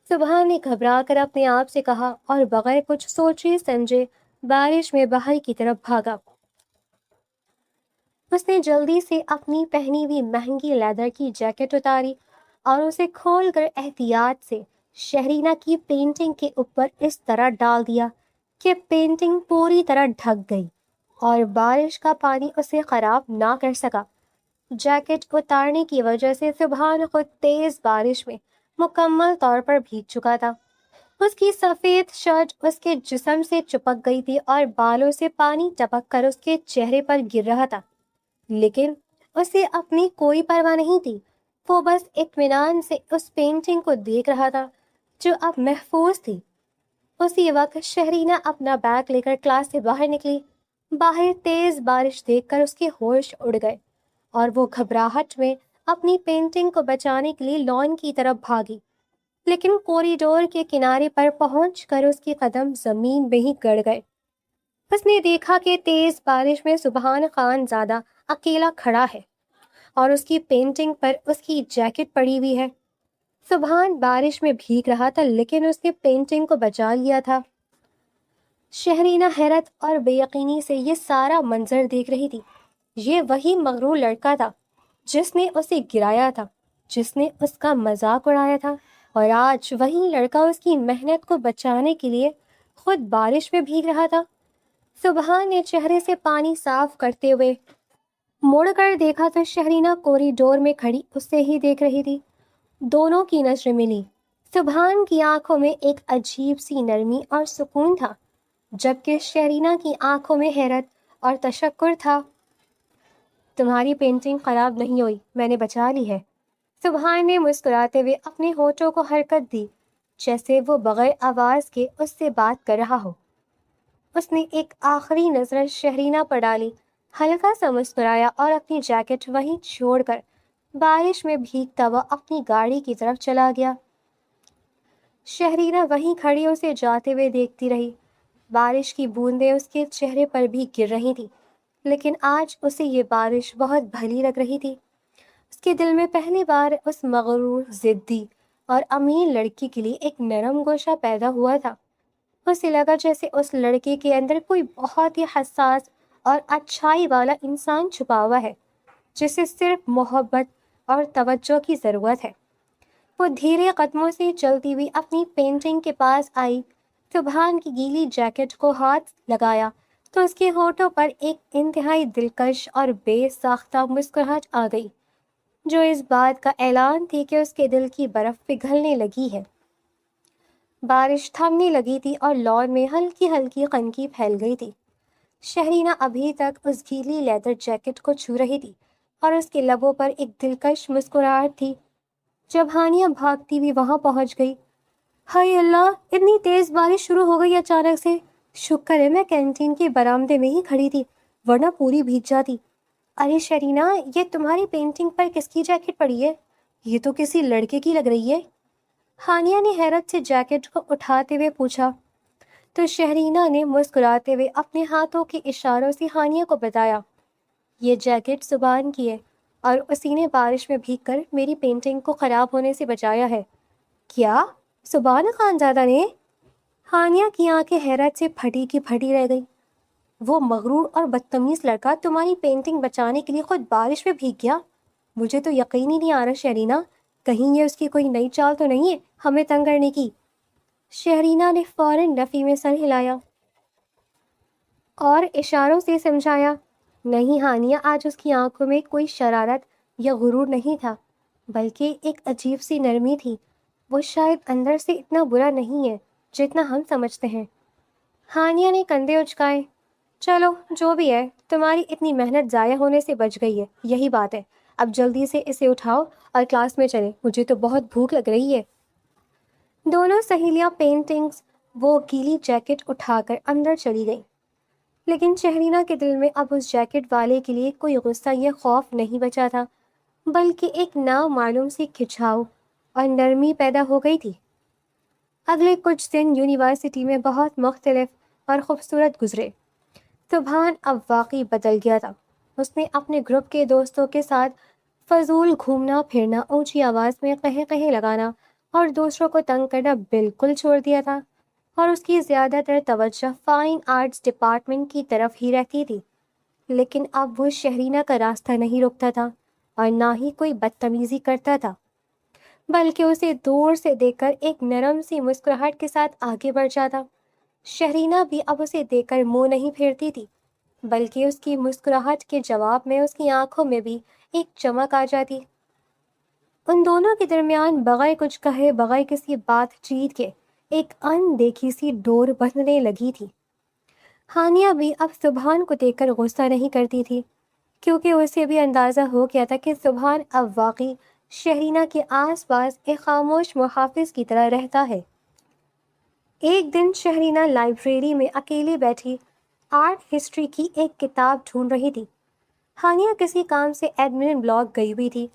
Speaker 1: سبحان نے گھبرا کر اپنے آپ سے کہا اور بغیر کچھ سوچے سمجھے بارش میں باہر کی طرف بھاگا۔ اس نے جلدی سے اپنی پہنی ہوئی مہنگی لیدر کی جیکٹ اتاری اور اسے کھول کر احتیاط سے شہرینہ کی پینٹنگ کے اوپر اس طرح ڈال دیا کہ پینٹنگ پوری طرح ڈھک گئی اور بارش کا پانی اسے خراب نہ کر سکا۔ جیکٹ اتارنے کی وجہ سے سبحان خود تیز بارش میں مکمل طور پر بھیگ چکا تھا۔ اس کی سفید شرٹ اس کے جسم سے چپک گئی تھی اور بالوں سے پانی ٹپک کر اس کے چہرے پر گر رہا تھا، لیکن اسے اپنی کوئی پرواہ نہیں تھی۔ وہ بس اطمینان سے اس پینٹنگ کو دیکھ رہا تھا جو اب محفوظ تھی۔ اسی وقت شہرینہ اپنا بیگ لے کر کلاس سے باہر نکلی۔ باہر تیز بارش دیکھ کر اس کے ہوش اڑ گئے اور وہ گھبراہٹ میں اپنی پینٹنگ کو بچانے کے لیے لان کی طرف بھاگی، لیکن کوریڈور کے کنارے پر پہنچ کر اس کے قدم زمین میں ہی گڑ گئے۔ اس نے دیکھا کہ تیز بارش میں سبحان خان زادہ اکیلا کھڑا ہے اور اس کی پینٹنگ پر اس کی جیکٹ پڑی ہوئی ہے۔ سبحان بارش میں بھیگ رہا تھا، لیکن اس نے پینٹنگ کو بچا لیا تھا۔ شہرینہ حیرت اور بے یقینی سے یہ سارا منظر دیکھ رہی تھی۔ یہ وہی مغرور لڑکا تھا جس نے اسے گرایا تھا، جس نے اس کا مذاق اڑایا تھا، اور آج وہی لڑکا اس کی محنت کو بچانے کے لیے خود بارش میں بھیگ رہا تھا۔ سبحان نے چہرے سے پانی صاف کرتے ہوئے مڑ کر دیکھا تو شہرینہ کوریڈور میں کھڑی اس سے ہی دیکھ رہی تھی۔ دونوں کی نظریں ملی۔ سبحان کی آنکھوں میں ایک عجیب سی نرمی اور سکون تھا، جبکہ شہرینہ کی آنکھوں میں حیرت اور تشکر تھا۔ تمہاری پینٹنگ خراب نہیں ہوئی، میں نے بچا لی ہے، سبحان نے مسکراتے ہوئے اپنے ہونٹوں کو حرکت دی جیسے وہ بغیر آواز کے اس سے بات کر رہا ہو۔ اس نے ایک آخری نظر شہرینہ پر ڈالی، ہلکا سا مسکرایا اور اپنی جیکٹ وہیں چھوڑ کر بارش میں بھیگتا ہوا اپنی گاڑی کی طرف چلا گیا۔ شہرینہ وہیں کھڑی اسے جاتے ہوئے دیکھتی رہی۔ بارش کی بوندیں اس کے چہرے پر بھی گر رہی تھی، لیکن آج اسے یہ بارش بہت بھلی لگ رہی تھی۔ اس کے دل میں پہلی بار اس مغرور، ضدی اور امیر لڑکی کے لیے ایک نرم گوشہ پیدا ہوا تھا۔ اسے لگا جیسے اس لڑکے کے اندر کوئی بہت ہی حساس اور اچھائی والا انسان چھپا ہوا ہے، جسے صرف محبت اور توجہ کی ضرورت ہے۔ وہ دھیرے قدموں سے چلتی ہوئی اپنی پینٹنگ کے پاس آئی، سبحان کی گیلی جیکٹ کو ہاتھ لگایا تو اس کے ہونٹوں پر ایک انتہائی دلکش اور بے ساختہ مسکراہٹ آ گئی، جو اس بات کا اعلان تھی کہ اس کے دل کی برف پگھلنے لگی ہے۔ بارش تھمنے لگی تھی اور لان میں ہلکی ہلکی خنکی پھیل گئی تھی۔ شہرینہ ابھی تک اس گیلی لیدر جیکٹ کو چھو رہی تھی اور اس کے لبوں پر ایک دلکش مسکراہٹ تھی۔ جب ہانیہ بھاگتی ہوئی وہاں پہنچ گئی، ہائے اللہ، اتنی تیز بارش شروع ہو گئی اچانک سے، شکر ہے میں کینٹین کے برآمدے میں ہی کھڑی تھی ورنہ پوری بھیگ جاتی۔ ارے شرینہ، یہ تمہاری پینٹنگ پر کس کی جیکٹ پڑی ہے؟ یہ تو کسی لڑکے کی لگ رہی ہے۔ ہانیہ نے حیرت سے جیکٹ کو اٹھاتے ہوئے پوچھا تو شہرینہ نے مسکراتے ہوئے اپنے ہاتھوں کے اشاروں سے ہانیہ کو بتایا یہ جیکٹ سبحان کی ہے اور اسی نے بارش میں بھیگ کر میری پینٹنگ کو خراب ہونے سے بچایا ہے۔ کیا؟ سبحان خان زادہ نے؟ ہانیہ کی آنکھیں حیرت سے پھٹی کی پھٹی رہ گئی۔ وہ مغرور اور بدتمیز لڑکا تمہاری پینٹنگ بچانے کے لیے خود بارش میں بھیگ گیا؟ مجھے تو یقین ہی نہیں آ رہا شہرینہ، کہیں یہ اس کی کوئی نئی چال تو نہیں ہے ہمیں تنگ کرنے کی؟ شہرینہ نے فوراً نفی میں سر ہلایا اور اشاروں سے سمجھایا۔ نہیں ہانیہ، آج اس کی آنکھوں میں کوئی شرارت یا غرور نہیں تھا، بلکہ ایک عجیب سی نرمی تھی۔ وہ شاید اندر سے اتنا برا نہیں ہے جتنا ہم سمجھتے ہیں۔ ہانیہ نے کندھے اچکائے۔ چلو جو بھی ہے، تمہاری اتنی محنت ضائع ہونے سے بچ گئی ہے، یہی بات ہے۔ اب جلدی سے اسے اٹھاؤ اور کلاس میں چلیں، مجھے تو بہت بھوک لگ رہی ہے۔ دونوں سہیلیاں پینٹنگز وہ گیلی جیکٹ اٹھا کر اندر چلی گئیں، لیکن شہرینہ کے دل میں اب اس جیکٹ والے کے لیے کوئی غصہ یا خوف نہیں بچا تھا، بلکہ ایک نامعلوم سی کھنچاؤ اور نرمی پیدا ہو گئی تھی۔ اگلے کچھ دن یونیورسٹی میں بہت مختلف اور خوبصورت گزرے۔ سبحان اب واقعی بدل گیا تھا۔ اس نے اپنے گروپ کے دوستوں کے ساتھ فضول گھومنا پھرنا، اونچی آواز میں قہے قہے لگانا اور دوسروں کو تنگ کرنا بالکل چھوڑ دیا تھا، اور اس کی زیادہ تر توجہ فائن آرٹس ڈپارٹمنٹ کی طرف ہی رہتی تھی۔ لیکن اب وہ شہرینہ کا راستہ نہیں روکتا تھا اور نہ ہی کوئی بدتمیزی کرتا تھا، بلکہ اسے دور سے دیکھ کر ایک نرم سی مسکراہٹ کے ساتھ آگے بڑھ جاتا۔ شہرینہ بھی اب اسے دیکھ کر منہ نہیں پھیرتی تھی، بلکہ اس کی مسکراہٹ کے جواب میں اس کی آنکھوں میں بھی ایک چمک آ جاتی۔ ان دونوں کے درمیان بغیر کچھ کہے، بغیر کسی بات چیت کے ایک ان دیکھی سی ڈور بندھنے لگی تھی۔ ہانیہ بھی اب سبحان کو دیکھ کر غصہ نہیں کرتی تھی، کیونکہ اسے بھی اندازہ ہو گیا تھا کہ سبحان اب واقعی شہرینہ کے آس پاس ایک خاموش محافظ کی طرح رہتا ہے۔ ایک دن شہرینہ لائبریری میں اکیلی بیٹھی آرٹ ہسٹری کی ایک کتاب ڈھونڈ رہی تھی۔ ہانیہ کسی کام سے ایڈمن بلاک گئی ہوئی تھی۔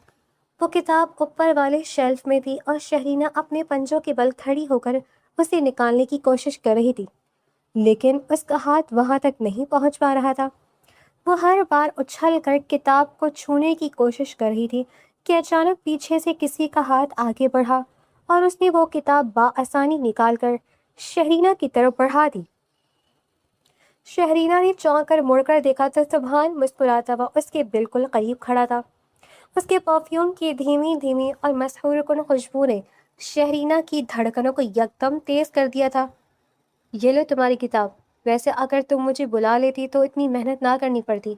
Speaker 1: وہ کتاب اوپر والے شیلف میں تھی اور شہرینہ اپنے پنجوں کے بل کھڑی ہو کر اسے نکالنے کی کوشش کر رہی تھی، لیکن اس کا ہاتھ وہاں تک نہیں پہنچ پا رہا تھا۔ وہ ہر بار اچھل کر کتاب کو چھونے کی کوشش کر رہی تھی کہ اچانک پیچھے سے کسی کا ہاتھ آگے بڑھا اور اس نے وہ کتاب بآسانی نکال کر شہرینہ کی طرف بڑھا دی۔ شہرینہ نے چونک کر مڑ کر دیکھا تو سبحان مسکراتا ہوا اس کے بالکل قریب کھڑا تھا۔ اس کے پرفیوم کی دھیمی دھیمی اور مسحور کن خوشبو نے شہرینہ کی دھڑکنوں کو یکدم تیز کر دیا تھا۔ یہ لو تمہاری کتاب، ویسے اگر تم مجھے بلا لیتی تو اتنی محنت نہ کرنی پڑتی،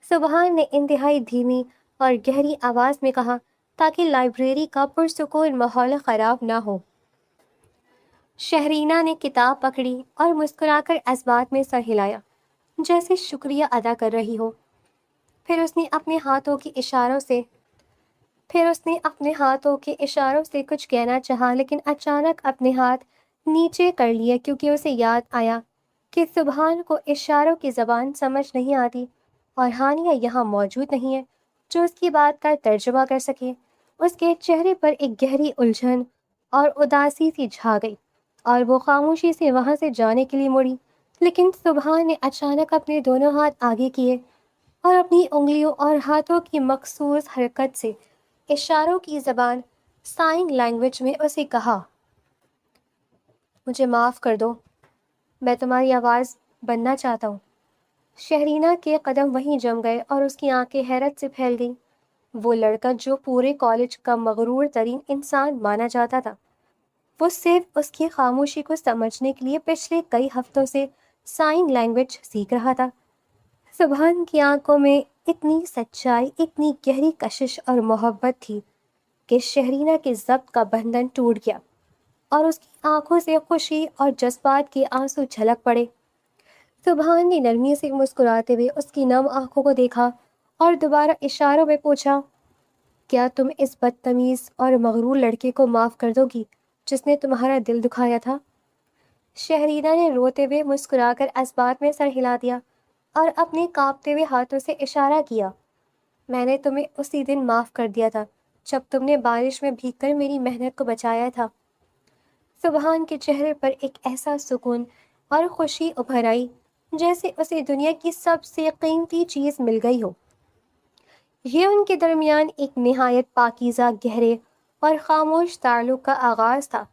Speaker 1: سبحان نے انتہائی دھیمی اور گہری آواز میں کہا، تاکہ لائبریری کا پرسکون ماحول خراب نہ ہو۔ شہرینہ نے کتاب پکڑی اور مسکرا کر اس بات میں سر ہلایا جیسے شکریہ ادا کر رہی ہو۔ پھر اس نے اپنے ہاتھوں کے اشاروں سے کچھ کہنا چاہا، لیکن اچانک اپنے ہاتھ نیچے کر لیے، کیونکہ اسے یاد آیا کہ سبحان کو اشاروں کی زبان سمجھ نہیں آتی اور ہانیہ یہاں موجود نہیں ہے جو اس کی بات کا ترجمہ کر سکے۔ اس کے چہرے پر ایک گہری الجھن اور اداسی سی چھا گئی اور وہ خاموشی سے وہاں سے جانے کے لیے مڑی، لیکن سبحان نے اچانک اپنے دونوں ہاتھ آگے کیے اور اپنی انگلیوں اور ہاتھوں کی مخصوص حرکت سے اشاروں کی زبان سائن لینگویج میں اسے کہا، مجھے معاف کر دو، میں تمہاری آواز بننا چاہتا ہوں۔ شہرینہ کے قدم وہیں جم گئے اور اس کی آنکھیں حیرت سے پھیل گئیں۔ وہ لڑکا جو پورے کالج کا مغرور ترین انسان مانا جاتا تھا، وہ صرف اس کی خاموشی کو سمجھنے کے لیے پچھلے کئی ہفتوں سے سائن لینگویج سیکھ رہا تھا۔ سبحان کی آنکھوں میں اتنی سچائی، اتنی گہری کشش اور محبت تھی کہ شہرینہ کے ضبط کا بندھن ٹوٹ گیا اور اس کی آنکھوں سے خوشی اور جذبات کے آنسو چھلک پڑے۔ سبحان نے نرمی سے مسکراتے ہوئے اس کی نم آنکھوں کو دیکھا اور دوبارہ اشاروں میں پوچھا، کیا تم اس بدتمیز اور مغرور لڑکے کو معاف کر دو گی جس نے تمہارا دل دکھایا تھا؟ شہرینہ نے روتے ہوئے مسکرا کر اس بات میں سر ہلا دیا اور اپنے کانپتے ہوئے ہاتھوں سے اشارہ کیا، میں نے تمہیں اسی دن معاف کر دیا تھا جب تم نے بارش میں بھیگ کر میری محنت کو بچایا تھا۔ سبحان کے چہرے پر ایک ایسا سکون اور خوشی ابھر آئی جیسے اسے دنیا کی سب سے قیمتی چیز مل گئی ہو۔ یہ ان کے درمیان ایک نہایت پاکیزہ، گہرے اور خاموش تعلق کا آغاز تھا۔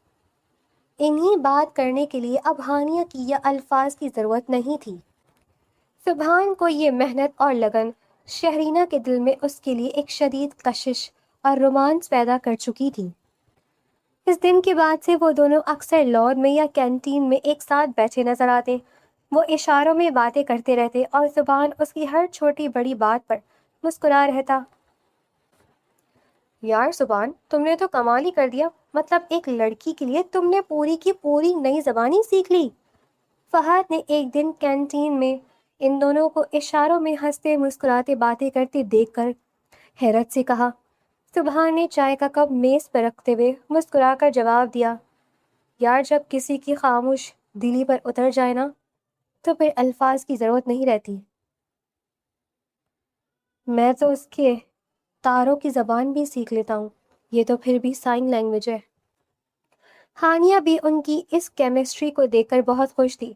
Speaker 1: انہی بات کرنے کے لیے اب ہانیہ کی یا الفاظ کی ضرورت نہیں تھی۔ سبحان کو یہ محنت اور لگن شہرینہ کے دل میں اس کے لیے ایک شدید کشش اور رومانس پیدا کر چکی تھی۔ اس دن کے بعد سے وہ دونوں اکثر لان میں یا کینٹین میں ایک ساتھ بیٹھے نظر آتے۔ وہ اشاروں میں باتیں کرتے رہتے اور سبحان اس کی ہر چھوٹی بڑی بات پر مسکرا رہتا۔ یار سبحان، تم نے تو کمال ہی کر دیا، مطلب ایک لڑکی کے لیے تم نے پوری کی پوری نئی زبانی سیکھ لی۔ فہد نے ایک دن کینٹین میں ان دونوں کو اشاروں میں ہنستے مسکراتے باتیں کرتے دیکھ کر حیرت سے کہا۔ سبحان نے چائے کا کپ میز پر رکھتے ہوئے مسکرا کر جواب دیا، یار جب کسی کی خاموش دلی پر اتر جائے نا تو پھر الفاظ کی ضرورت نہیں رہتی۔ میں تو اس کے تاروں کی زبان بھی سیکھ لیتا ہوں، یہ تو پھر بھی سائن لینگویج ہے۔ ہانیہ بھی ان کی اس کیمسٹری کو دیکھ کر بہت خوش تھی،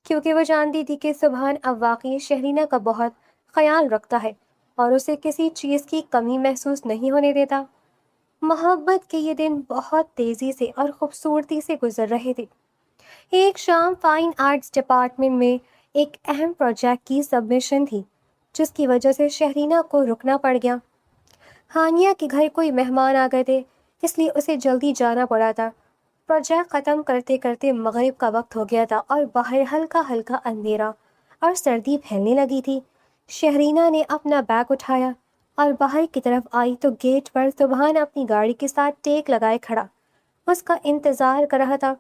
Speaker 1: کیونکہ وہ جانتی تھی کہ سبحان اب واقعی شہرینہ کا بہت خیال رکھتا ہے اور اسے کسی چیز کی کمی محسوس نہیں ہونے دیتا۔ محبت کے یہ دن بہت تیزی سے اور خوبصورتی سے گزر رہے تھے۔ ایک شام فائن آرٹس ڈپارٹمنٹ میں ایک اہم پروجیکٹ کی سبمیشن تھی، جس کی وجہ سے شہرینہ کو رکنا پڑ گیا۔ ہانیہ کے گھر کوئی مہمان آ گئے تھے، اس لیے اسے جلدی جانا پڑا تھا۔ پروجیکٹ ختم کرتے کرتے مغرب کا وقت ہو گیا تھا اور باہر ہلکا ہلکا اندھیرا اور سردی پھیلنے لگی تھی۔ شہرینہ نے اپنا بیگ اٹھایا اور باہر کی طرف آئی تو گیٹ پر سبحان اپنی گاڑی کے ساتھ ٹیک لگائے کھڑا اس کا انتظار کر رہا تھا۔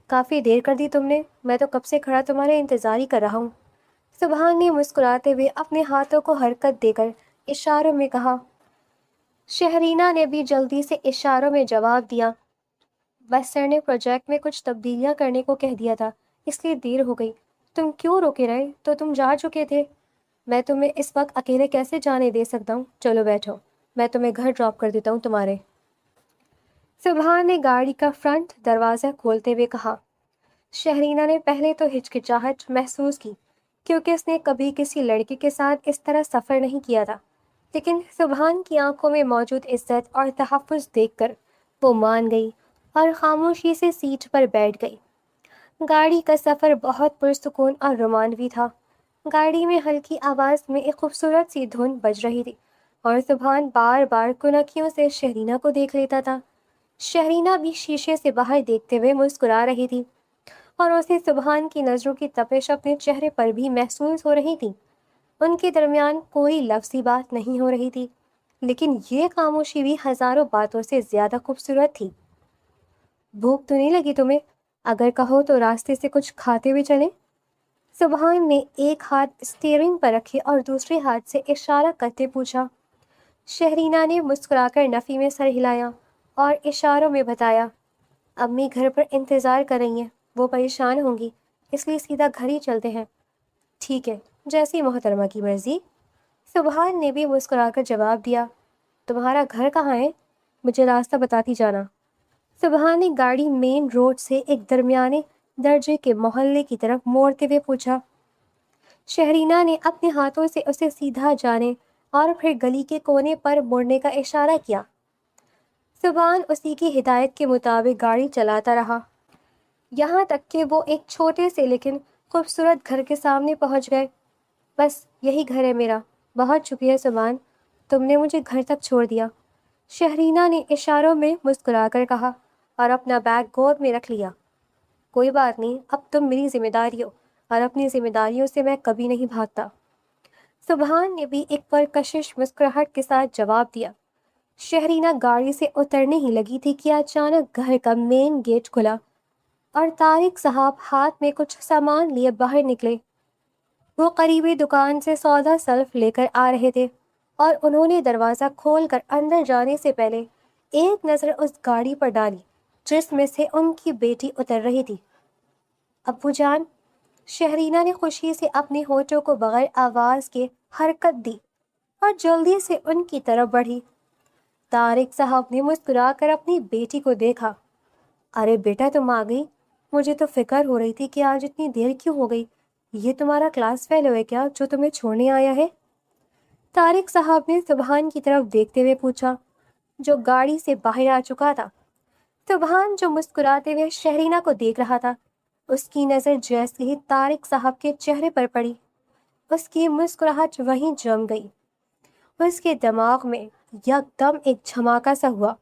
Speaker 1: کافی دیر کر دی تم نے، میں تو کب سے کھڑا تمہارے انتظار ہی کر رہا ہوں، سبحان نے مسکراتے ہوئے اپنے ہاتھوں کو حرکت دے کر اشاروں میں کہا۔ شہرینہ نے بھی جلدی سے اشاروں میں جواب دیا، بس سر نے پروجیکٹ میں کچھ تبدیلیاں کرنے کو کہہ دیا تھا، اس لیے دیر ہو گئی۔ تم کیوں روکے رہے؟ تو تم جا چکے تھے۔ میں تمہیں اس وقت اکیلے کیسے جانے دے سکتا ہوں؟ چلو بیٹھو، میں تمہیں گھر ڈراپ کر دیتا ہوں تمہارے۔ سبحان نے گاڑی کا فرنٹ دروازہ کھولتے ہوئے کہا۔ شہرینہ نے پہلے تو ہچکچاہٹ محسوس کی، کیونکہ اس نے کبھی کسی لڑکی کے ساتھ اس طرح سفر نہیں کیا تھا، لیکن سبحان کی آنکھوں میں موجود عزت اور تحفظ دیکھ کر وہ مان گئی اور خاموشی سے سیٹ پر بیٹھ گئی۔ گاڑی کا سفر بہت پرسکون اور رومانوی تھا۔ گاڑی میں ہلکی آواز میں ایک خوبصورت سی دھن بج رہی تھی اور سبحان بار بار کنکھیوں سے شہرینہ کو دیکھ لیتا تھا۔ شہرینہ بھی شیشے سے باہر دیکھتے ہوئے مسکرا رہی تھی اور اسے سبحان کی نظروں کی تپش اپنے چہرے پر بھی محسوس ہو رہی تھی۔ ان کے درمیان کوئی لفظی بات نہیں ہو رہی تھی، لیکن یہ خاموشی بھی ہزاروں باتوں سے زیادہ خوبصورت تھی۔ بھوک تو نہیں لگی تمہیں؟ اگر کہو تو راستے سے کچھ کھاتے ہوئے چلیں؟ سبحان نے ایک ہاتھ اسٹیئرنگ پر رکھے اور دوسرے ہاتھ سے اشارہ کرتے پوچھا۔ شہرینہ نے مسکرا کر نفی میں سر ہلایا اور اشاروں میں بتایا، امی گھر پر انتظار کر رہی ہیں، وہ پریشان ہوں گی، اس لیے سیدھا گھر ہی چلتے ہیں۔ ٹھیک ہے، جیسی محترمہ کی مرضی، سبحان نے بھی مسکرا کر جواب دیا۔ تمہارا گھر کہاں ہے؟ مجھے راستہ بتاتی جانا۔ سبحان نے گاڑی مین روڈ سے ایک درمیانے درجے کے محلے کی طرف موڑتے ہوئے پوچھا۔ شہرینہ نے اپنے ہاتھوں سے اسے سیدھا جانے اور پھر گلی کے کونے پر مڑنے کا اشارہ کیا۔ سبحان اسی کی ہدایت کے مطابق گاڑی چلاتا رہا، یہاں تک کہ وہ ایک چھوٹے سے لیکن خوبصورت گھر کے سامنے پہنچ گئے۔ بس یہی گھر ہے میرا، بہت شکریہ سبحان، تم نے مجھے گھر تک چھوڑ دیا، شہرینہ نے اشاروں میں مسکرا کر کہا اور اپنا بیگ گود میں رکھ لیا۔ کوئی بات نہیں، اب تم میری ذمہ داری ہو اور اپنی ذمہ داریوں سے میں کبھی نہیں بھاگتا۔ سبحان نے بھی ایک پرکشش مسکراہٹ کے ساتھ جواب دیا۔ شہرینہ گاڑی سے اترنے ہی لگی تھی کہ اچانک گھر کا مین گیٹ کھلا اور طارق صاحب ہاتھ میں کچھ سامان لیے باہر نکلے۔ وہ قریبی دکان سے سودا سلف لے کر آ رہے تھے اور انہوں نے دروازہ کھول کر اندر جانے سے پہلے ایک نظر اس گاڑی پر ڈالی جس میں سے ان کی بیٹی اتر رہی تھی۔ ابو جان، شہرینہ نے خوشی سے اپنے ہونٹوں کو بغیر آواز کے حرکت دی اور جلدی سے ان کی طرف بڑھی۔ طارق صاحب نے مسکرا کر اپنی بیٹی کو دیکھا۔ ارے بیٹا تم آ گئی، مجھے تو فکر ہو رہی تھی کہ آج اتنی دیر کیوں ہو گئی، یہ تمہارا کلاس فیلو ہے کیا جو تمہیں چھوڑنے آیا ہے؟ طارق صاحب نے سبحان کی طرف دیکھتے ہوئے پوچھا، جو گاڑی سے باہر آ چکا تھا۔ سبحان جو مسکراتے ہوئے شہرینہ کو دیکھ رہا تھا، اس کی نظر جیسے ہی طارق صاحب کے چہرے پر پڑی، اس کی مسکراہٹ وہیں جم گئی۔ اس کے دماغ میں یکدم ایک دھماکہ سا ہوا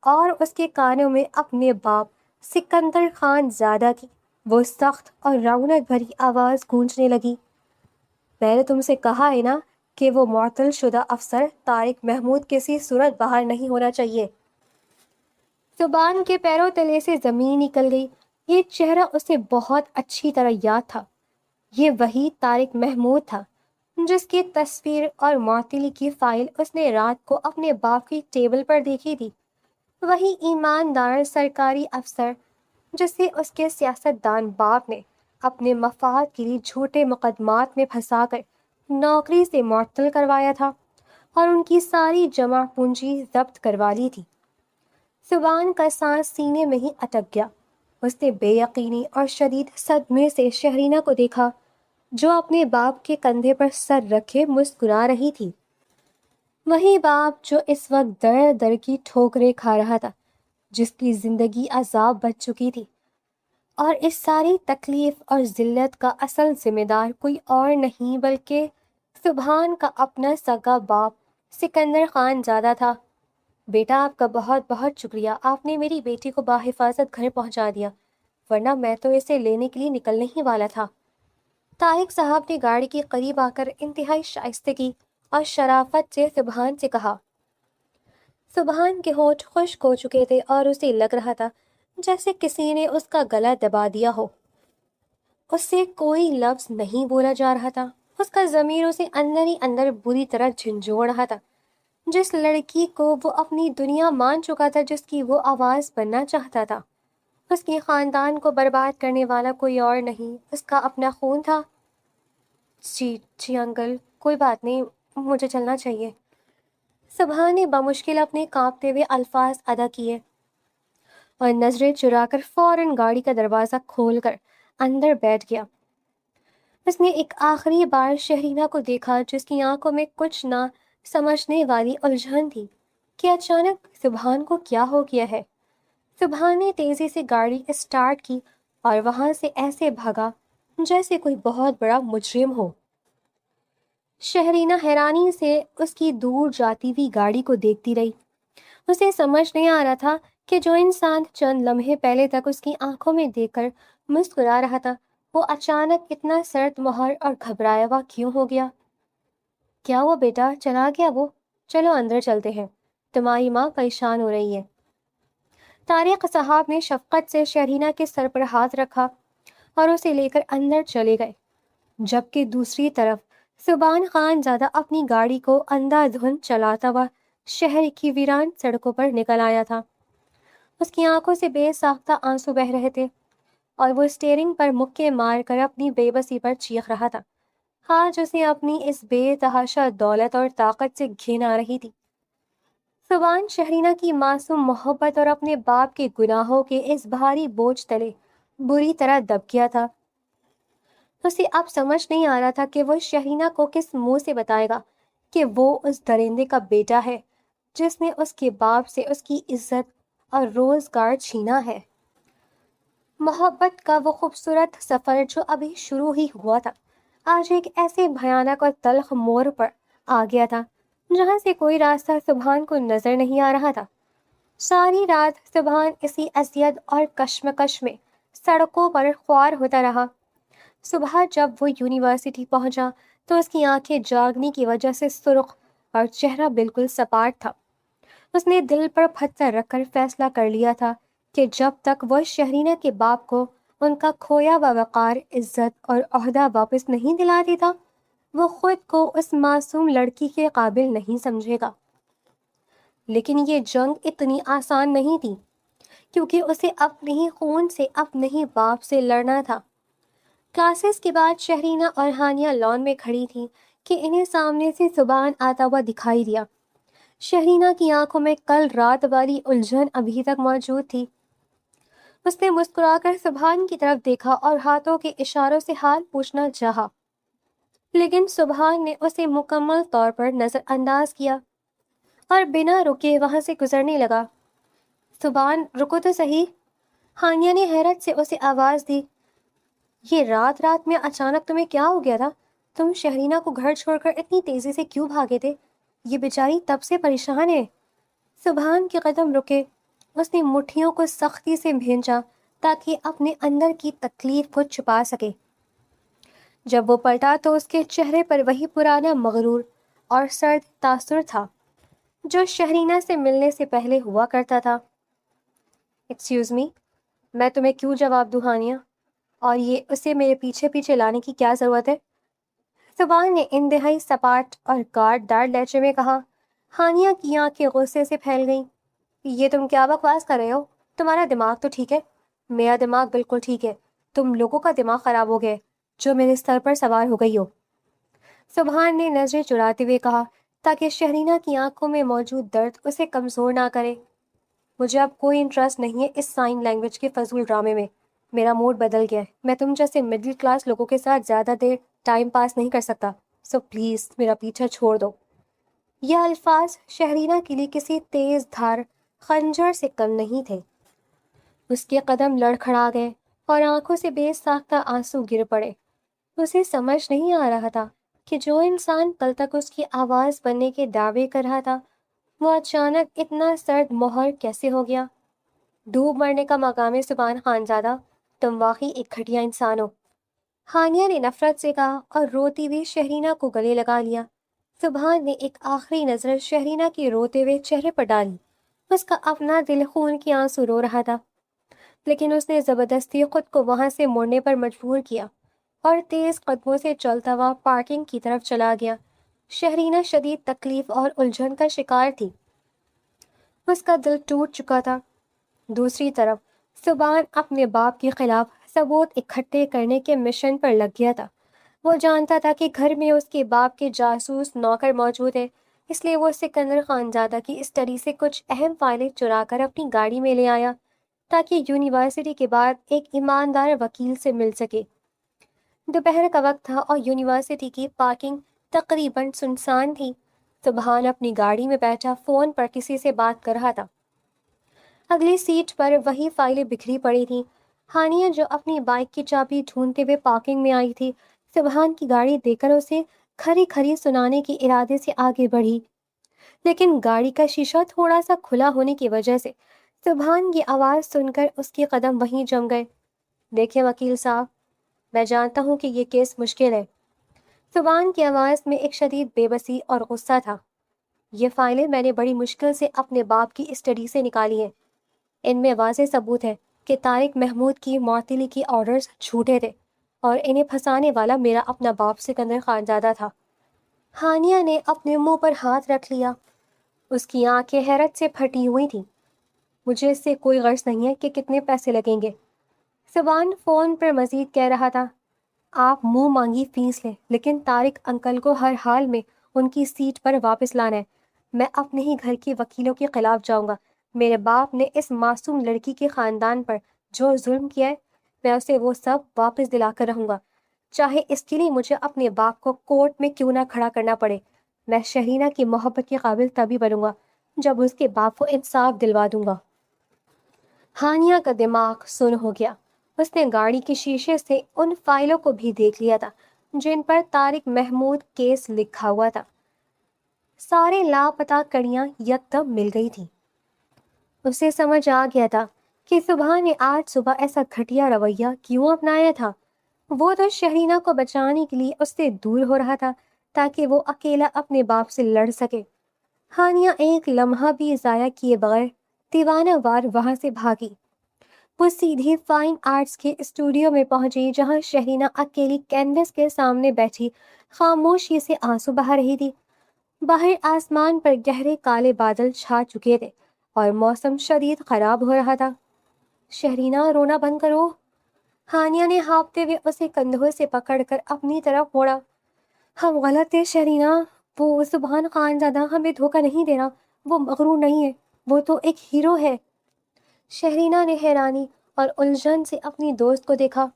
Speaker 1: اور اس کے کانوں میں اپنے باپ سکندر خان زادہ کی وہ سخت اور رونق بھری آواز گونجنے لگی، میں نے تم سے کہا ہے نا کہ وہ معطل شدہ افسر طارق محمود کسی صورت باہر نہیں ہونا چاہیے۔ زبان کے پیروں تلے سے زمین نکل گئی۔ یہ چہرہ اسے بہت اچھی طرح یاد تھا۔ یہ وہی طارق محمود تھا جس کی تصویر اور معطلی کی فائل اس نے رات کو اپنے باپ کی ٹیبل پر دیکھی تھی۔ وہی ایماندار سرکاری افسر جسے اس کے سیاستدان باپ نے اپنے مفاد کے لیے جھوٹے مقدمات میں پھنسا کر نوکری سے معطل کروایا تھا اور ان کی ساری جمع پونجی ضبط کروا لی تھی۔ زبان کا سانس سینے میں ہی اٹک گیا۔ اس نے بے یقینی اور شدید صدمے سے شہرینہ کو دیکھا جو اپنے باپ کے کندھے پر سر رکھے مسکرا رہی تھی۔ وہی باپ جو اس وقت در در کی ٹھوکریں کھا رہا تھا، جس کی زندگی عذاب بن چکی تھی، اور اس ساری تکلیف اور ذلت کا اصل ذمہ دار کوئی اور نہیں بلکہ سبحان کا اپنا سگا باپ سکندر خان زادہ تھا۔ بیٹا، آپ کا بہت بہت شکریہ، آپ نے میری بیٹی کو بحفاظت گھر پہنچا دیا، ورنہ میں تو اسے لینے کے لیے نکلنے ہی والا تھا۔ طارق صاحب نے گاڑی کے قریب آ کر انتہائی شائستگی اور شرافت سے سبحان سے کہا۔ سبحان کے ہونٹ خشک ہو چکے تھے اور اسے لگ رہا تھا جیسے کسی نے اس کا گلا دبا دیا ہو۔ اس سے کوئی لفظ نہیں بولا جا رہا تھا۔ اس کا ضمیر اسے اندر ہی اندر بری طرح جھنجھوڑ رہا تھا۔ جس لڑکی کو وہ اپنی دنیا مان چکا تھا، جس کی وہ آواز بننا چاہتا تھا، اس کے خاندان کو برباد کرنے والا کوئی اور نہیں، اس کا اپنا خون تھا۔ جی انکل، کوئی بات نہیں، مجھے چلنا چاہیے۔ سبحان نے بمشکل اپنے کانپتے ہوئے الفاظ ادا کیے اور نظریں چرا کر فوراً گاڑی کا دروازہ کھول کر اندر بیٹھ گیا۔ اس نے ایک آخری بار شہرینہ کو دیکھا جس کی آنکھوں میں کچھ نہ سمجھنے والی الجھن تھی کہ اچانک سبحان کو کیا ہو گیا ہے۔ سبحان نے تیزی سے گاڑی اسٹارٹ کی اور وہاں سے ایسے بھاگا جیسے کوئی بہت بڑا مجرم ہو۔ شہرینہ حیرانی سے اس کی دور جاتی ہوئی گاڑی کو دیکھتی رہی۔ اسے سمجھ نہیں آ رہا تھا کہ جو انسان چند لمحے پہلے تک اس کی آنکھوں میں دیکھ کر مسکرا رہا تھا، وہ اچانک اتنا سرد مہر اور گھبرایا ہوا کیوں ہو گیا؟ کیا ہوا بیٹا، چلا گیا وہ؟ چلو اندر چلتے ہیں، تمہاری ماں پریشان ہو رہی ہے۔ طارق صاحب نے شفقت سے شہرینہ کے سر پر ہاتھ رکھا اور اسے لے کر اندر چلے گئے، جبکہ دوسری طرف سبحان خان زادہ اپنی گاڑی کو اندھا دھند چلاتا ہوا شہر کی ویران سڑکوں پر نکل آیا تھا۔ اس کی آنکھوں سے بے ساختہ آنسو بہہ رہے تھے اور وہ اسٹیئرنگ پر مکے مار کر اپنی بے بسی پر چیخ رہا تھا۔ آج اسے اپنی اس بے تحاشا دولت اور طاقت سے گھن آ رہی تھی۔ سبحان شہرینہ کی معصوم محبت اور اپنے باپ کے گناہوں کے اس بھاری بوجھ تلے بری طرح دب گیا تھا۔ اسے اب سمجھ نہیں آ رہا تھا کہ وہ شہرینہ کو کس منہ سے بتائے گا کہ وہ اس درندے کا بیٹا ہے جس نے اس کے باپ سے اس کی عزت اور روزگار چھینا ہے۔ محبت کا وہ خوبصورت سفر جو ابھی شروع ہی ہوا تھا، آج ایک ایسے بھیانک اور تلخ موڑ پر آ گیا تھا جہاں سے کوئی راستہ سبحان کو نظر نہیں آ رہا تھا۔ ساری رات سبحان اسی اذیت اور کشمکش میں سڑکوں پر خوار ہوتا رہا۔ صبح جب وہ یونیورسٹی پہنچا تو اس کی آنکھیں جاگنے کی وجہ سے سرخ اور چہرہ بالکل سپاٹ تھا۔ اس نے دل پر پتھر رکھ کر فیصلہ کر لیا تھا کہ جب تک وہ شہرینہ کے باپ کو ان کا کھویا ہوا وقار، عزت اور عہدہ واپس نہیں دلاتی تھا، وہ خود کو اس معصوم لڑکی کے قابل نہیں سمجھے گا۔ لیکن یہ جنگ اتنی آسان نہیں تھی، کیونکہ اسے اپنے ہی خون سے، اپنے ہی باپ سے لڑنا تھا۔ کلاسز کے بعد شہرینہ اور ہانیہ لان میں کھڑی تھی کہ انہیں سامنے سے سبحان آتا ہوا دکھائی دیا۔ شہرینہ کی آنکھوں میں کل رات والی الجھن ابھی تک موجود تھی۔ اس نے مسکرا کر سبحان کی طرف دیکھا اور ہاتھوں کے اشاروں سے حال پوچھنا چاہا۔ لیکن سبحان نے اسے مکمل طور پر نظر انداز کیا اور بنا رکے وہاں سے گزرنے لگا۔ سبحان رکو تو صحیح، ہانیہ نے حیرت سے اسے آواز دی۔ یہ رات رات میں اچانک تمہیں کیا ہو گیا تھا؟ تم شہرینہ کو گھر چھوڑ کر اتنی تیزی سے کیوں بھاگے تھے؟ یہ بیچاری تب سے پریشان ہے۔ سبحان کے قدم رکے، اس نے مٹھیوں کو سختی سے بھینچا تاکہ اپنے اندر کی تکلیف کو چھپا سکے۔ جب وہ پلٹا تو اس کے چہرے پر وہی پرانا مغرور اور سرد تاثر تھا جو شہرینہ سے ملنے سے پہلے ہوا کرتا تھا۔ ایکسکیوز می، میں تمہیں کیوں جواب دوں ہانیہ؟ اور یہ اسے میرے پیچھے پیچھے لانے کی کیا ضرورت ہے؟ سبحان نے انتہائی سپاٹ اور گارڈ دار لہجے میں کہا۔ ہانیہ کی آنکھیں غصے سے پھیل گئیں۔ یہ تم کیا بکواس کر رہے ہو؟ تمہارا دماغ تو ٹھیک ہے؟ میرا دماغ بالکل ٹھیک ہے، تم لوگوں کا دماغ خراب ہو گیا ہے جو میرے سر پر سوار ہو گئی ہو۔ سبحان نے نظریں چراتے ہوئے کہا تاکہ شہرینہ کی آنکھوں میں موجود درد اسے کمزور نہ کرے۔ مجھے اب کوئی انٹرسٹ نہیں ہے اس سائن لینگویج کے فضول ڈرامے میں۔ میرا موڈ بدل گیا ہے، میں تم جیسے مڈل کلاس لوگوں کے ساتھ زیادہ دیر ٹائم پاس نہیں کر سکتا، سو پلیز میرا پیچھا چھوڑ دو۔ یہ الفاظ شہرینہ کے لیے کسی تیز دھار خنجر سے کم نہیں تھے۔ اس کے قدم لڑکھڑا گئے اور آنکھوں سے بے ساختہ آنسو گر پڑے۔ اسے سمجھ نہیں آ رہا تھا کہ جو انسان کل تک اس کی آواز بننے کے دعوے کر رہا تھا وہ اچانک اتنا سرد مہر کیسے ہو گیا۔ ڈوب مرنے کا مقام سبحان خانزادہ، تم واقعی ایک گھٹیا انسان ہو، ہانیہ نے نفرت سے کہا اور روتی ہوئی شہرینہ کو گلے لگا لیا۔ سبحان نے ایک آخری نظر شہرینہ کے روتے ہوئے چہرے پر ڈالی۔ اس کا اپنا دل خون کی آنسو رو رہا تھا، لیکن اس نے زبردستی خود کو وہاں سے مڑنے پر مجبور کیا اور تیز قدموں سے چلتا ہوا پارکنگ کی طرف چلا گیا۔ شہرینہ شدید تکلیف اور الجھن کا شکار تھی، اس کا دل ٹوٹ چکا تھا۔ دوسری طرف سبحان اپنے باپ کے خلاف ثبوت اکٹھے کرنے کے مشن پر لگ گیا تھا۔ وہ جانتا تھا کہ گھر میں اس کے باپ کے جاسوس نوکر موجود ہے، اس لیے وہ سکندر خانزادہ کی اسٹڈی سے کچھ اہم فائلیں چرا کر اپنی گاڑی میں لے آیا تاکہ یونیورسٹی کے بعد ایک ایماندار وکیل سے مل سکے۔ دوپہر کا وقت تھا اور یونیورسٹی کی پارکنگ تقریباً سنسان تھی۔ سبحان اپنی گاڑی میں بیٹھا فون پر کسی سے بات کر رہا تھا۔ اگلی سیٹ پر وہی فائلیں بکھری پڑی تھیں۔ ہانیہ جو اپنی بائک کی چابی ڈھونڈتے ہوئے پارکنگ میں آئی تھی، سبحان کی گاڑی دیکھ کر اسے کھری کھری سنانے کے ارادے سے آگے بڑھی، لیکن گاڑی کا شیشہ تھوڑا سا کھلا ہونے کی وجہ سے سبحان کی آواز سن کر اس کے قدم وہیں جم گئے۔ دیکھیں وکیل صاحب، میں جانتا ہوں کہ یہ کیس مشکل ہے۔ سبحان کی آواز میں ایک شدید بے بسی اور غصہ تھا۔ یہ فائلیں میں نے بڑی مشکل سے اپنے باپ کی اسٹڈی سے نکالی ہیں۔ ان میں واضح ثبوت ہے کہ طارق محمود کی معطلی کی آرڈرز جھوٹے تھے اور انہیں پھنسانے والا میرا اپنا باپ سکندر خانزادہ تھا۔ ہانیہ نے اپنے منہ پر ہاتھ رکھ لیا، اس کی آنکھیں حیرت سے پھٹی ہوئی تھیں۔ مجھے اس سے کوئی غرض نہیں ہے کہ کتنے پیسے لگیں گے، سبحان فون پر مزید کہہ رہا تھا۔ آپ منہ مانگی فیس لیں، لیکن طارق انکل کو ہر حال میں ان کی سیٹ پر واپس لانا ہے۔ میں اپنے ہی گھر کے وکیلوں کے خلاف جاؤں گا۔ میرے باپ نے اس معصوم لڑکی کے خاندان پر جو ظلم کیا ہے میں اسے وہ سب واپس دلا کر رہوں گا، چاہے اس کے لیے مجھے اپنے باپ کو کورٹ میں کیوں نہ کھڑا کرنا پڑے۔ میں شہرینہ کی محبت کے قابل تبھی بنوں گا جب اس کے باپ کو انصاف دلوا دوں گا۔ ہانیہ کا دماغ سن ہو گیا۔ اس نے گاڑی کے شیشے سے ان فائلوں کو بھی دیکھ لیا تھا جن پر طارق محمود کیس لکھا ہوا تھا۔ سارے لاپتہ کڑیاں یکدم مل گئی تھیں۔ اسے سمجھ آ گیا تھا کہ سبحان نے آج صبح ایسا گھٹیا رویہ کیوں اپنایا تھا۔ وہ تو شہرینہ کو بچانے کے لیے اس سے دور ہو رہا تھا تاکہ وہ اکیلا اپنے باپ سے لڑ سکے۔ ہانیہ ایک لمحہ بھی ضائع کیے بغیر دیوانہ وار وہاں سے بھاگی۔ وہ سیدھی فائن آرٹس کے اسٹوڈیو میں پہنچی جہاں شہرینہ اکیلی کینوس کے سامنے بیٹھی خاموشی سے آنسو بہا رہی تھی۔ باہر آسمان پر گہرے کالے بادل چھا چکے تھے اور موسم شدید خراب ہو رہا تھا۔ شہرینہ رونا بند کرو، ہانیہ نے ہانپتے ہوئے اسے کندھوں سے پکڑ کر اپنی طرف موڑا۔ ہم غلط تھے شہرینہ، وہ سبحان خانزادہ ہمیں دھوکہ نہیں دے رہا، وہ مغرور نہیں ہے، وہ تو ایک ہیرو ہے۔ شہرینہ نے حیرانی اور الجھن سے اپنی دوست کو دیکھا۔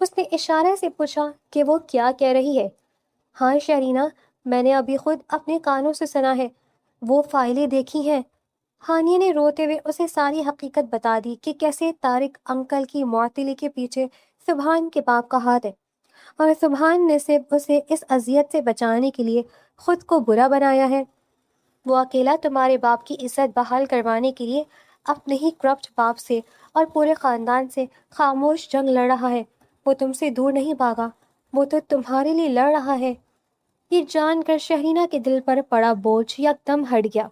Speaker 1: اس نے اشارے سے پوچھا کہ وہ کیا کہہ رہی ہے۔ ہاں شرینہ، میں نے ابھی خود اپنے کانوں سے سنا ہے، وہ فائلیں دیکھی ہیں۔ ہانیہ نے روتے ہوئے اسے ساری حقیقت بتا دی کہ کیسے طارق انکل کی معطلی کے پیچھے سبحان کے باپ کا ہاتھ ہے، اور سبحان نے صرف اسے اس اذیت سے بچانے کے لیے خود کو برا بنایا ہے۔ وہ اکیلا تمہارے باپ کی عزت بحال کروانے کے لیے اپنے ہی کرپٹ باپ سے اور پورے خاندان سے خاموش جنگ لڑ رہا ہے۔ وہ تم سے دور نہیں بھاگا، وہ تو تمہارے لیے لڑ رہا ہے۔ یہ جان کر شہینہ کے دل پر پڑا بوجھ یکدم ہٹ گیا،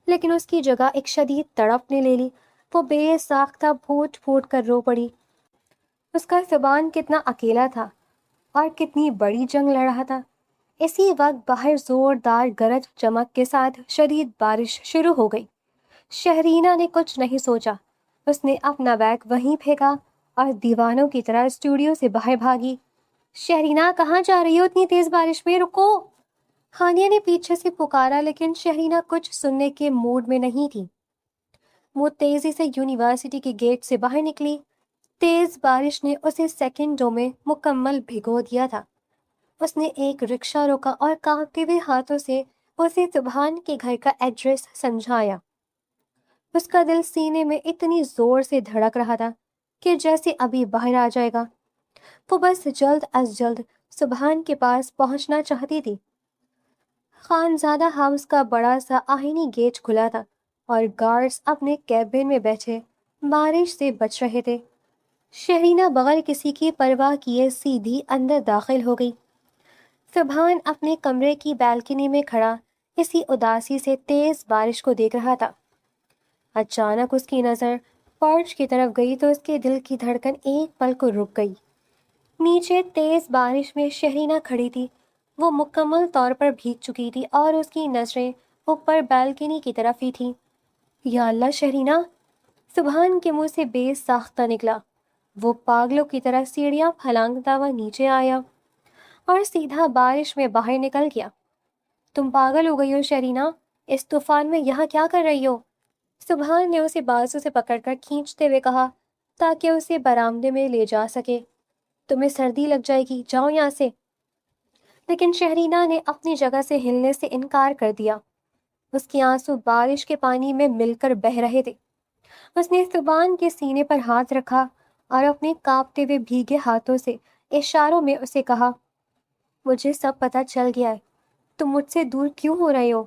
Speaker 1: لیکن اس کی جگہ ایک شدید تڑپ نے لے لی۔ وہ بے ساختہ پھوٹ پھوٹ کر رو پڑی۔ اس کا زبان کتنا اکیلا تھا اور کتنی بڑی جنگ لڑ رہا تھا۔ اسی وقت باہر زوردار گرج چمک کے ساتھ شدید بارش شروع ہو گئی۔ شہرینہ نے کچھ نہیں سوچا، اس نے اپنا بیگ وہیں پھینکا اور دیوانوں کی طرح اسٹوڈیو سے باہر بھاگی۔ شہرینہ کہاں جا رہی ہو اتنی تیز بارش میں؟ رکو! ہانیہ نے پیچھے سے پکارا، لیکن شہرینہ کچھ سننے کے موڈ میں نہیں تھی۔ وہ تیزی سے یونیورسٹی کے گیٹ سے باہر نکلی۔ تیز بارش نے اسے سیکنڈوں میں مکمل بھگو دیا تھا۔ اس نے ایک رکشہ روکا اور کانپتے ہوئے ہاتھوں سے اسے سبحان کے گھر کا ایڈریس سمجھایا۔ اس کا دل سینے میں اتنی زور سے دھڑک رہا تھا کہ جیسے ابھی باہر آ جائے گا۔ وہ بس جلد از جلد سبحان کے پاس پہنچنا چاہتی تھی۔ خانزادہ ہاؤس کا بڑا سا آہنی گیٹ کھلا تھا اور گارڈز اپنے کیبن میں بیٹھے بارش سے بچ رہے تھے۔ شہرینہ بغیر کسی کی پرواہ کیے سیدھی اندر داخل ہو گئی۔ سبحان اپنے کمرے کی بالکنی میں کھڑا اسی اداسی سے تیز بارش کو دیکھ رہا تھا۔ اچانک اس کی نظر فرش کی طرف گئی تو اس کے دل کی دھڑکن ایک پل کو رک گئی۔ نیچے تیز بارش میں شہرینہ کھڑی تھی۔ وہ مکمل طور پر بھیگ چکی تھی اور اس کی نظریں اوپر بالکنی کی طرف ہی تھیں۔ یا اللہ شہرینہ! سبحان کے منہ سے بے ساختہ نکلا۔ وہ پاگلوں کی طرح سیڑھیاں پھلانگتا ہوا نیچے آیا اور سیدھا بارش میں باہر نکل گیا۔ تم پاگل ہو گئی ہو شہرینہ، اس طوفان میں یہاں کیا کر رہی ہو؟ سبحان نے اسے بازو سے پکڑ کر کھینچتے ہوئے کہا تاکہ اسے برآمدے میں لے جا سکے۔ تمہیں سردی لگ جائے گی، جاؤ یہاں سے۔ لیکن شہرینہ نے اپنی جگہ سے ہلنے سے انکار کر دیا۔ اس کے آنسو بارش کے پانی میں مل کر بہہ رہے تھے۔ اس نے سبحان کے سینے پر ہاتھ رکھا اور اپنے کانپتے ہوئے بھیگے ہاتھوں سے اشاروں میں اسے کہا، مجھے سب پتہ چل گیا ہے، تم مجھ سے دور کیوں ہو رہے ہو؟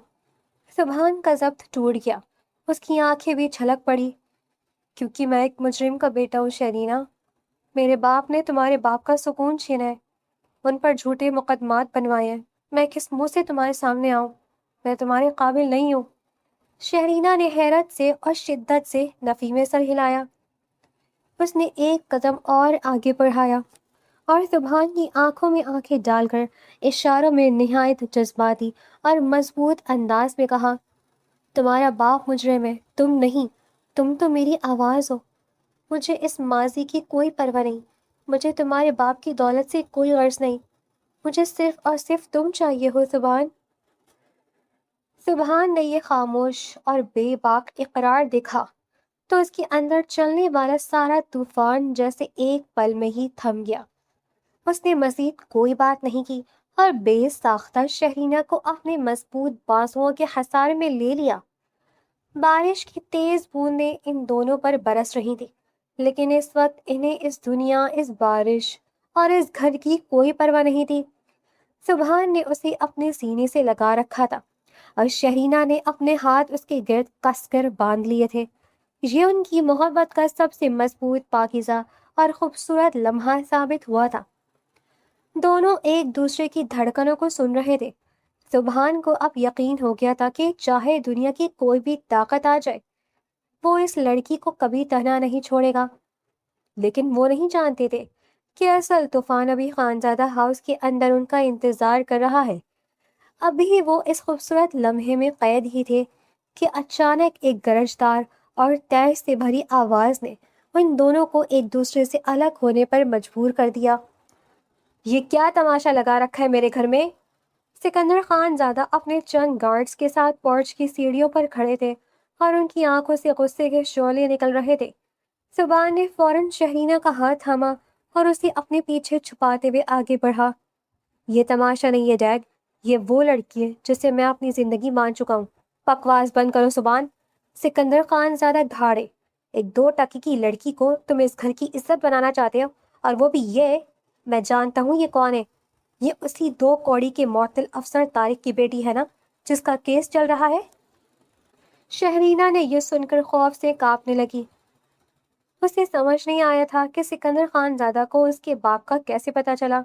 Speaker 1: سبحان کا ضبط ٹوٹ گیا، اس کی آنکھیں بھی چھلک پڑی۔ کیونکہ میں ایک مجرم کا بیٹا ہوں شہرینہ۔ میرے باپ نے تمہارے باپ کا سکون چھینا ہے، ان پر جھوٹے مقدمات بنوائے ہیں۔ میں کس منہ سے تمہارے سامنے آؤں؟ میں تمہارے قابل نہیں ہوں۔ شہرینہ نے حیرت سے اور شدت سے نفی میں سر ہلایا۔ اس نے ایک قدم اور آگے بڑھایا اور سبحان کی آنکھوں میں آنکھیں ڈال کر اشاروں میں نہایت جذباتی اور مضبوط انداز میں کہا، تمہارا باپ مجرم ہے، تم نہیں، تم تو میری آواز ہو۔ مجھے اس ماضی کی کوئی پرواہ نہیں، مجھے تمہارے باپ کی دولت سے کوئی غرض نہیں، مجھے صرف اور صرف تم چاہیے ہو سبحان۔ سبحان نے یہ خاموش اور بے باک اقرار دیکھا تو اس کے اندر چلنے والا سارا طوفان جیسے ایک پل میں ہی تھم گیا۔ اس نے مزید کوئی بات نہیں کی اور بے ساختہ شہرینہ کو اپنے مضبوط بازوؤں کے حصار میں لے لیا۔ بارش کی تیز بوندیں ان دونوں پر برس رہی تھی، لیکن اس وقت انہیں اس دنیا، اس بارش اور اس گھر کی کوئی پرواہ نہیں تھی۔ سبحان نے اسے اپنے سینے سے لگا رکھا تھا اور شہرینہ نے اپنے ہاتھ اس کے گرد کس کر باندھ لیے تھے۔ یہ ان کی محبت کا سب سے مضبوط، پاکیزہ اور خوبصورت لمحہ ثابت ہوا تھا۔ دونوں ایک دوسرے کی دھڑکنوں کو سن رہے تھے۔ سبحان کو اب یقین ہو گیا تھا کہ چاہے دنیا کی کوئی بھی طاقت آ جائے، وہ اس لڑکی کو کبھی تنہا نہیں چھوڑے گا۔ لیکن وہ نہیں جانتے تھے کہ اصل طوفان ابھی خانزادہ ہاؤس کے اندر ان کا انتظار کر رہا ہے۔ ابھی وہ اس خوبصورت لمحے میں قید ہی تھے کہ اچانک ایک گرجدار اور تیز سے بھری آواز نے ان دونوں کو ایک دوسرے سے الگ ہونے پر مجبور کر دیا۔ یہ کیا تماشا لگا رکھا ہے میرے گھر میں؟ سکندر خان زادہ اپنے چند گارڈز کے ساتھ پورچ کی سیڑھیوں پر کھڑے تھے اور ان کی آنکھوں سے غصے کے شعلے نکل رہے تھے۔ سبحان نے فوراً شہرینہ کا ہاتھ تھاما اور اسے اپنے پیچھے چھپاتے ہوئے آگے بڑھا۔ یہ تماشا نہیں ہے ڈیڈ، یہ وہ لڑکی ہے جسے میں اپنی زندگی مان چکا ہوں۔ بکواس بند کرو زبان۔ سکندر خان زیادہ دھاڑے، ایک 2 ٹکے کی لڑکی کو تم اس گھر کی عزت بنانا چاہتے ہو، اور وہ بھی یہ؟ میں جانتا ہوں یہ کون ہے۔ یہ اسی 2 کوڑی کے معطل افسر طارق کی بیٹی ہے نا، جس کا کیس چل رہا ہے؟ شہرینہ نے یہ سن کر خوف سے کانپنے لگی۔ اسے سمجھ نہیں آیا تھا کہ سکندر خان زادہ کو اس کے باپ کا کیسے پتہ چلا۔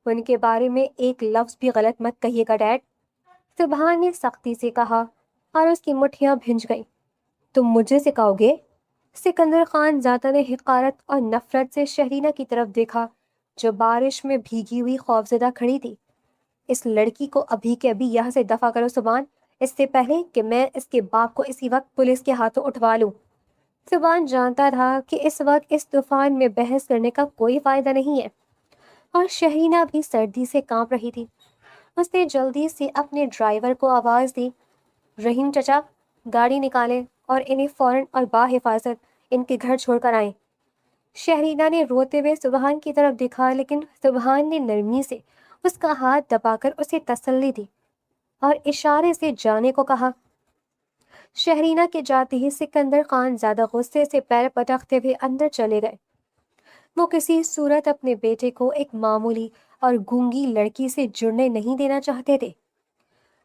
Speaker 1: ان کے بارے میں ایک لفظ بھی غلط مت کہیے گا ڈیڈ، سبحان نے سختی سے کہا، اور اس کی مٹھیاں بھنج گئیں۔ تم مجھے سکھاؤ گے؟ سکندر خان زادہ نے حقارت اور نفرت سے شہرینہ کی طرف دیکھا، جو بارش میں بھیگی ہوئی خوفزدہ کھڑی تھی۔ اس لڑکی کو ابھی کے ابھی یہاں سے دفع کرو سبحان، اس سے پہلے کہ میں اس کے باپ کو اسی وقت پولیس کے ہاتھوں اٹھوا لوں۔ سبحان جانتا تھا کہ اس وقت اس طوفان میں بحث کرنے کا کوئی فائدہ نہیں ہے، اور شہرینہ بھی سردی سے کانپ رہی تھی۔ اس نے جلدی سے اپنے ڈرائیور کو آواز دی، رحیم چچا، گاڑی نکالیں اور انہیں فوراً اور بحفاظت ان کے گھر چھوڑ کر آئیں۔ شہرینہ نے روتے ہوئے سبحان کی طرف دیکھا، لیکن سبحان نے نرمی سے اس کا ہاتھ دبا کر اسے تسلی دی اور اشارے سے جانے کو کہا۔ شہرینہ کے جاتے ہی سکندر خان زیادہ غصے سے پیر پٹکتے ہوئے اندر چلے گئے۔ وہ کسی صورت اپنے بیٹے کو ایک معمولی اور گونگی لڑکی سے جڑنے نہیں دینا چاہتے تھے۔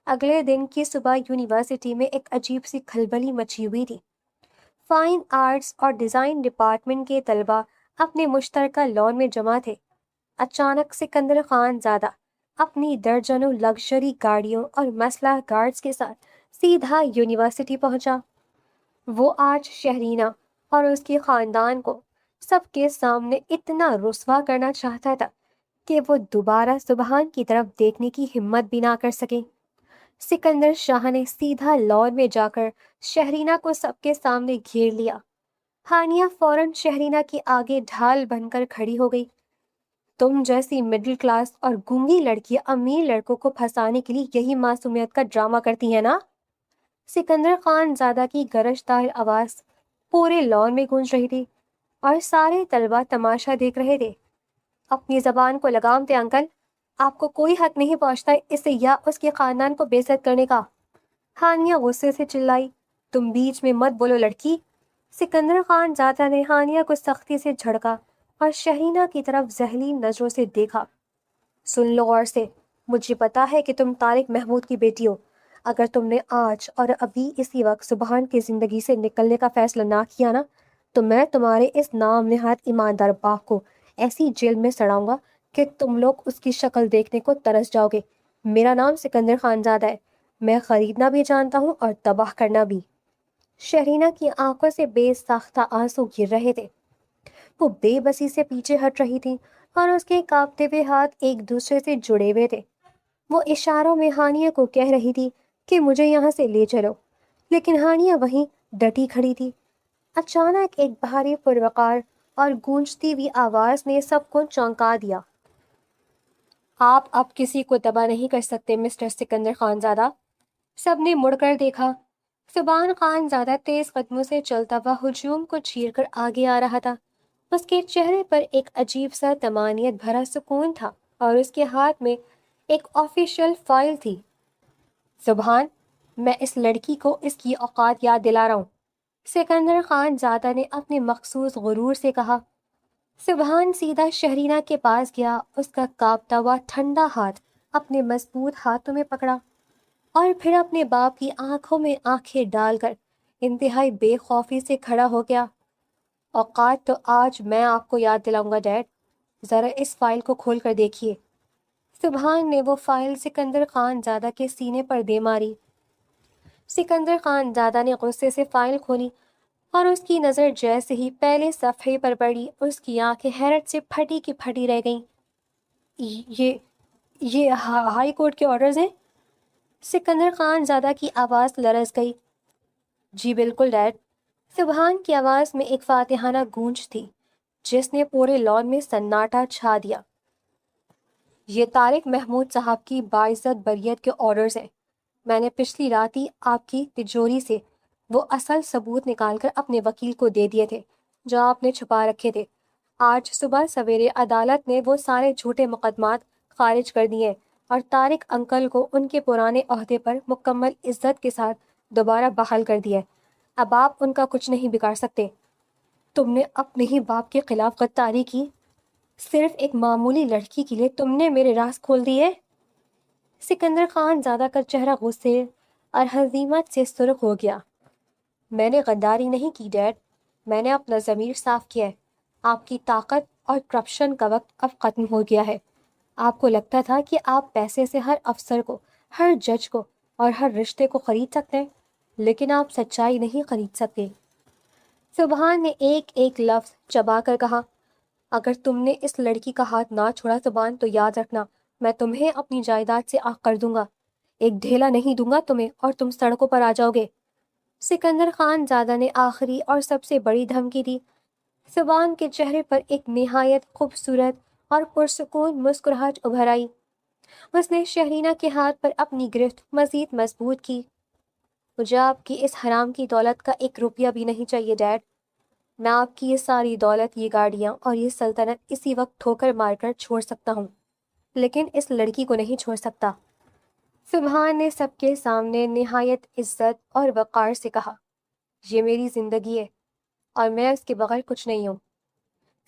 Speaker 1: اگلے دن کی صبح یونیورسٹی میں ایک عجیب سی کھلبلی مچی ہوئی تھی۔ فائن آرٹس اور ڈیزائن ڈپارٹمنٹ کے طلباء اپنے مشترکہ لان میں جمع تھے۔ اچانک سکندر خان زادہ اپنی درجنوں لگژری گاڑیوں اور مسلح گارڈز کے ساتھ سیدھا یونیورسٹی پہنچا۔ وہ آج شہرینہ اور اس کے خاندان کو سب کے سامنے اتنا رسوا کرنا چاہتا تھا کہ وہ دوبارہ سبحان کی طرف دیکھنے کی ہمت بھی نہ کر سکے۔ سکندر شاہ نے سیدھا لان میں جا کر شہرینہ کو سب کے سامنے گھیر لیا۔ ہانیہ فوراً شہرینہ کے آگے ڈھال بن کر کھڑی ہو گئی۔ تم جیسی مڈل کلاس اور گونگی لڑکیاں امیر لڑکوں کو پھنسانے کے لیے یہی معصومیت کا ڈرامہ کرتی ہیں نا؟ سکندر خان زادہ کی گرجدار آواز پورے لان میں گونج رہی تھی، اور سارے طلباء تماشا دیکھ رہے تھے۔ اپنی زبان کو لگام دے انکل، آپ کو کوئی حق نہیں پہنچتا اسے یا اس کے خاندان کو بے عزت کرنے کا۔ ہانیہ غصے سے چلائی، تم بیچ میں مت بولو لڑکی۔ سکندر خان زادہ نے ہانیہ کو سختی سے جھڑکا اور شہرینہ کی طرف ذہین نظروں سے دیکھا۔ سن لو غور سے، مجھے پتا ہے کہ تم طارق محمود کی بیٹی ہو۔ اگر تم نے آج اور ابھی اسی وقت سبحان کی زندگی سے نکلنے کا فیصلہ نہ کیا نا، تو میں تمہارے اس نام نہاد ایماندار باپ کو ایسی جیل میں سڑاؤں گا کہ تم لوگ اس کی شکل دیکھنے کو ترس جاؤ گے۔ میرا نام سکندر خان زادہ ہے، میں خریدنا بھی جانتا ہوں اور تباہ کرنا بھی۔ شہرینہ کی آنکھوں سے بے ساختہ آنسو گر رہے تھے۔ وہ بے بسی سے پیچھے ہٹ رہی تھی اور اس کے کانپتے ہوئے ہاتھ ایک دوسرے سے جڑے ہوئے تھے۔ وہ اشاروں میں ہانیہ کو کہہ رہی تھی کہ مجھے یہاں سے لے چلو، لیکن ہانیہ وہیں ڈٹی کھڑی تھی۔ اچانک ایک بھاری پروقار اور گونجتی ہوئی آواز نے سب کو چونکا دیا۔ آپ اب کسی کو تباہ نہیں کر سکتے مسٹر سکندر خان زادہ۔ سب نے مڑ کر دیکھا۔ سبحان خان زادہ تیز قدموں سے چلتا ہوا ہجوم کو چیر کر آگے آ رہا تھا۔ اس کے چہرے پر ایک عجیب سا طمانینت بھرا سکون تھا، اور اس کے ہاتھ میں ایک آفیشیل فائل تھی۔ سبحان، میں اس لڑکی کو اس کی اوقات یاد دلا رہا ہوں، سکندر خان زادہ نے اپنے مخصوص غرور سے کہا۔ سبحان سیدھا شہرینہ کے پاس گیا، اس کا کانپتا ہوا ٹھنڈا ہاتھ اپنے مضبوط ہاتھوں میں پکڑا، اور پھر اپنے باپ کی آنکھوں میں آنکھیں ڈال کر انتہائی بے خوفی سے کھڑا ہو گیا۔ اوقات تو آج میں آپ کو یاد دلاؤں گا ڈیڈ، ذرا اس فائل کو کھول کر دیکھیے۔ سبحان نے وہ فائل سکندر خان زادہ کے سینے پر دے ماری۔ سکندر خان زادہ نے غصے سے فائل کھولی، اور اس کی نظر جیسے ہی پہلے صفحے پر پڑی، اس کی آنکھیں حیرت سے پھٹی کی پھٹی رہ گئیں۔ یہ ہائی کورٹ کے آرڈرز ہیں؟ سکندر خان زادہ کی آواز لرز گئی۔ جی بالکل ڈیڈ۔ سبحان کی آواز میں ایک فاتحانہ گونج تھی جس نے پورے لان میں سناٹا چھا دیا۔ یہ طارق محمود صاحب کی باعزت بریت کے آرڈرز ہیں۔ میں نے پچھلی رات ہی آپ کی تجوری سے وہ اصل ثبوت نکال کر اپنے وکیل کو دے دیے تھے جو آپ نے چھپا رکھے تھے۔ آج صبح سویرے عدالت نے وہ سارے جھوٹے مقدمات خارج کر دیے اور طارق انکل کو ان کے پرانے عہدے پر مکمل عزت کے ساتھ دوبارہ بحال کر دیا۔ اب آپ ان کا کچھ نہیں بگاڑ سکتے۔ تم نے اپنے ہی باپ کے خلاف غداری کی، صرف ایک معمولی لڑکی کے لیے تم نے میرے راز کھول دیے۔ سکندر خان زادہ کا چہرہ غصے اور ہزیمت سے سرخ ہو گیا۔ میں نے غداری نہیں کی ڈیڈ، میں نے اپنا ضمیر صاف کیا ہے۔ آپ کی طاقت اور کرپشن کا وقت اب ختم ہو گیا ہے۔ آپ کو لگتا تھا کہ آپ پیسے سے ہر افسر کو، ہر جج کو اور ہر رشتے کو خرید سکتے ہیں، لیکن آپ سچائی نہیں خرید سکتے۔ سبحان نے ایک ایک لفظ چبا کر کہا، اگر تم نے اس لڑکی کا ہاتھ نہ چھوڑا سبحان، تو یاد رکھنا میں تمہیں اپنی جائیداد سے آگ کر دوں گا، ایک ڈھیلا نہیں دوں گا تمہیں اور تم سڑکوں پر آ جاؤ گے۔ سکندر خان زادہ نے آخری اور سب سے بڑی دھمکی دی۔ سبحان کے چہرے پر ایک نہایت خوبصورت اور پرسکون مسکراہٹ ابھر آئی۔ اس نے شہرینہ کے ہاتھ پر اپنی گرفت مزید مضبوط کی۔ مجھے آپ کی اس حرام کی دولت کا 1 روپیہ بھی نہیں چاہیے ڈیڈ۔ میں آپ کی یہ ساری دولت، یہ گاڑیاں اور یہ سلطنت اسی وقت ٹھوکر مار کر چھوڑ سکتا ہوں، لیکن اس لڑکی کو نہیں چھوڑ سکتا۔ سبحان نے سب کے سامنے نہایت عزت اور وقار سے کہا، یہ میری زندگی ہے اور میں اس کے بغیر کچھ نہیں ہوں۔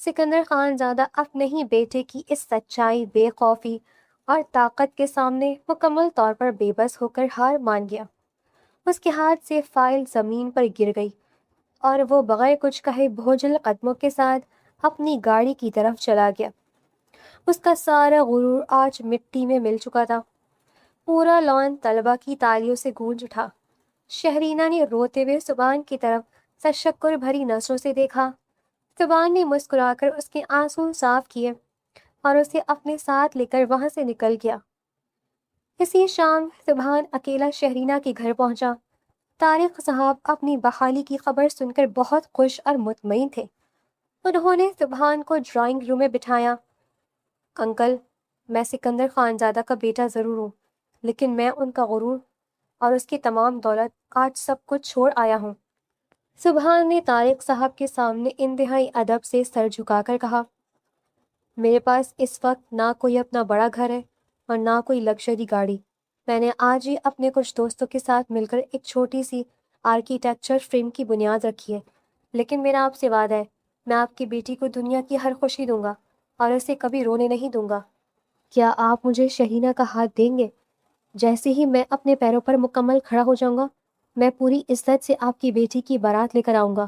Speaker 1: سکندر خان زادہ اپنے ہی بیٹے کی اس سچائی، بے خوفی اور طاقت کے سامنے مکمل طور پر بے بس ہو کر ہار مان گیا۔ اس کے ہاتھ سے فائل زمین پر گر گئی اور وہ بغیر کچھ کہے بھوجل قدموں کے ساتھ اپنی گاڑی کی طرف چلا گیا۔ اس کا سارا غرور آج مٹی میں مل چکا تھا۔ پورا لان طلبہ کی تالیوں سے گونج اٹھا۔ شہرینہ نے روتے ہوئے سبحان کی طرف تشکر بھری نظروں سے دیکھا۔ سبحان نے مسکرا کر اس کے آنسو صاف کیے اور اسے اپنے ساتھ لے کر وہاں سے نکل گیا۔ اسی شام سبحان اکیلا شہرینہ کے گھر پہنچا۔ طارق صاحب اپنی بحالی کی خبر سن کر بہت خوش اور مطمئن تھے۔ انہوں نے سبحان کو ڈرائنگ روم میں بٹھایا۔ انکل، میں سکندر خان زادہ کا بیٹا ضرور ہوں، لیکن میں ان کا غرور اور اس کی تمام دولت آج سب کچھ چھوڑ آیا ہوں۔ سبحان نے طارق صاحب کے سامنے انتہائی ادب سے سر جھکا کر کہا، میرے پاس اس وقت نہ کوئی اپنا بڑا گھر ہے اور نہ کوئی لگژری گاڑی۔ میں نے آج ہی اپنے کچھ دوستوں کے ساتھ مل کر ایک چھوٹی سی آرکیٹیکچر فریم کی بنیاد رکھی ہے، لیکن میرا آپ سے وعدہ ہے، میں آپ کی بیٹی کو دنیا کی ہر خوشی دوں گا اور اسے کبھی رونے نہیں دوں گا۔ کیا آپ مجھے شہینہ کا ہاتھ دیں گے؟ جیسے ہی میں اپنے پیروں پر مکمل کھڑا ہو جاؤں گا، میں پوری عزت سے آپ کی بیٹی کی بارات لے کر آؤں گا۔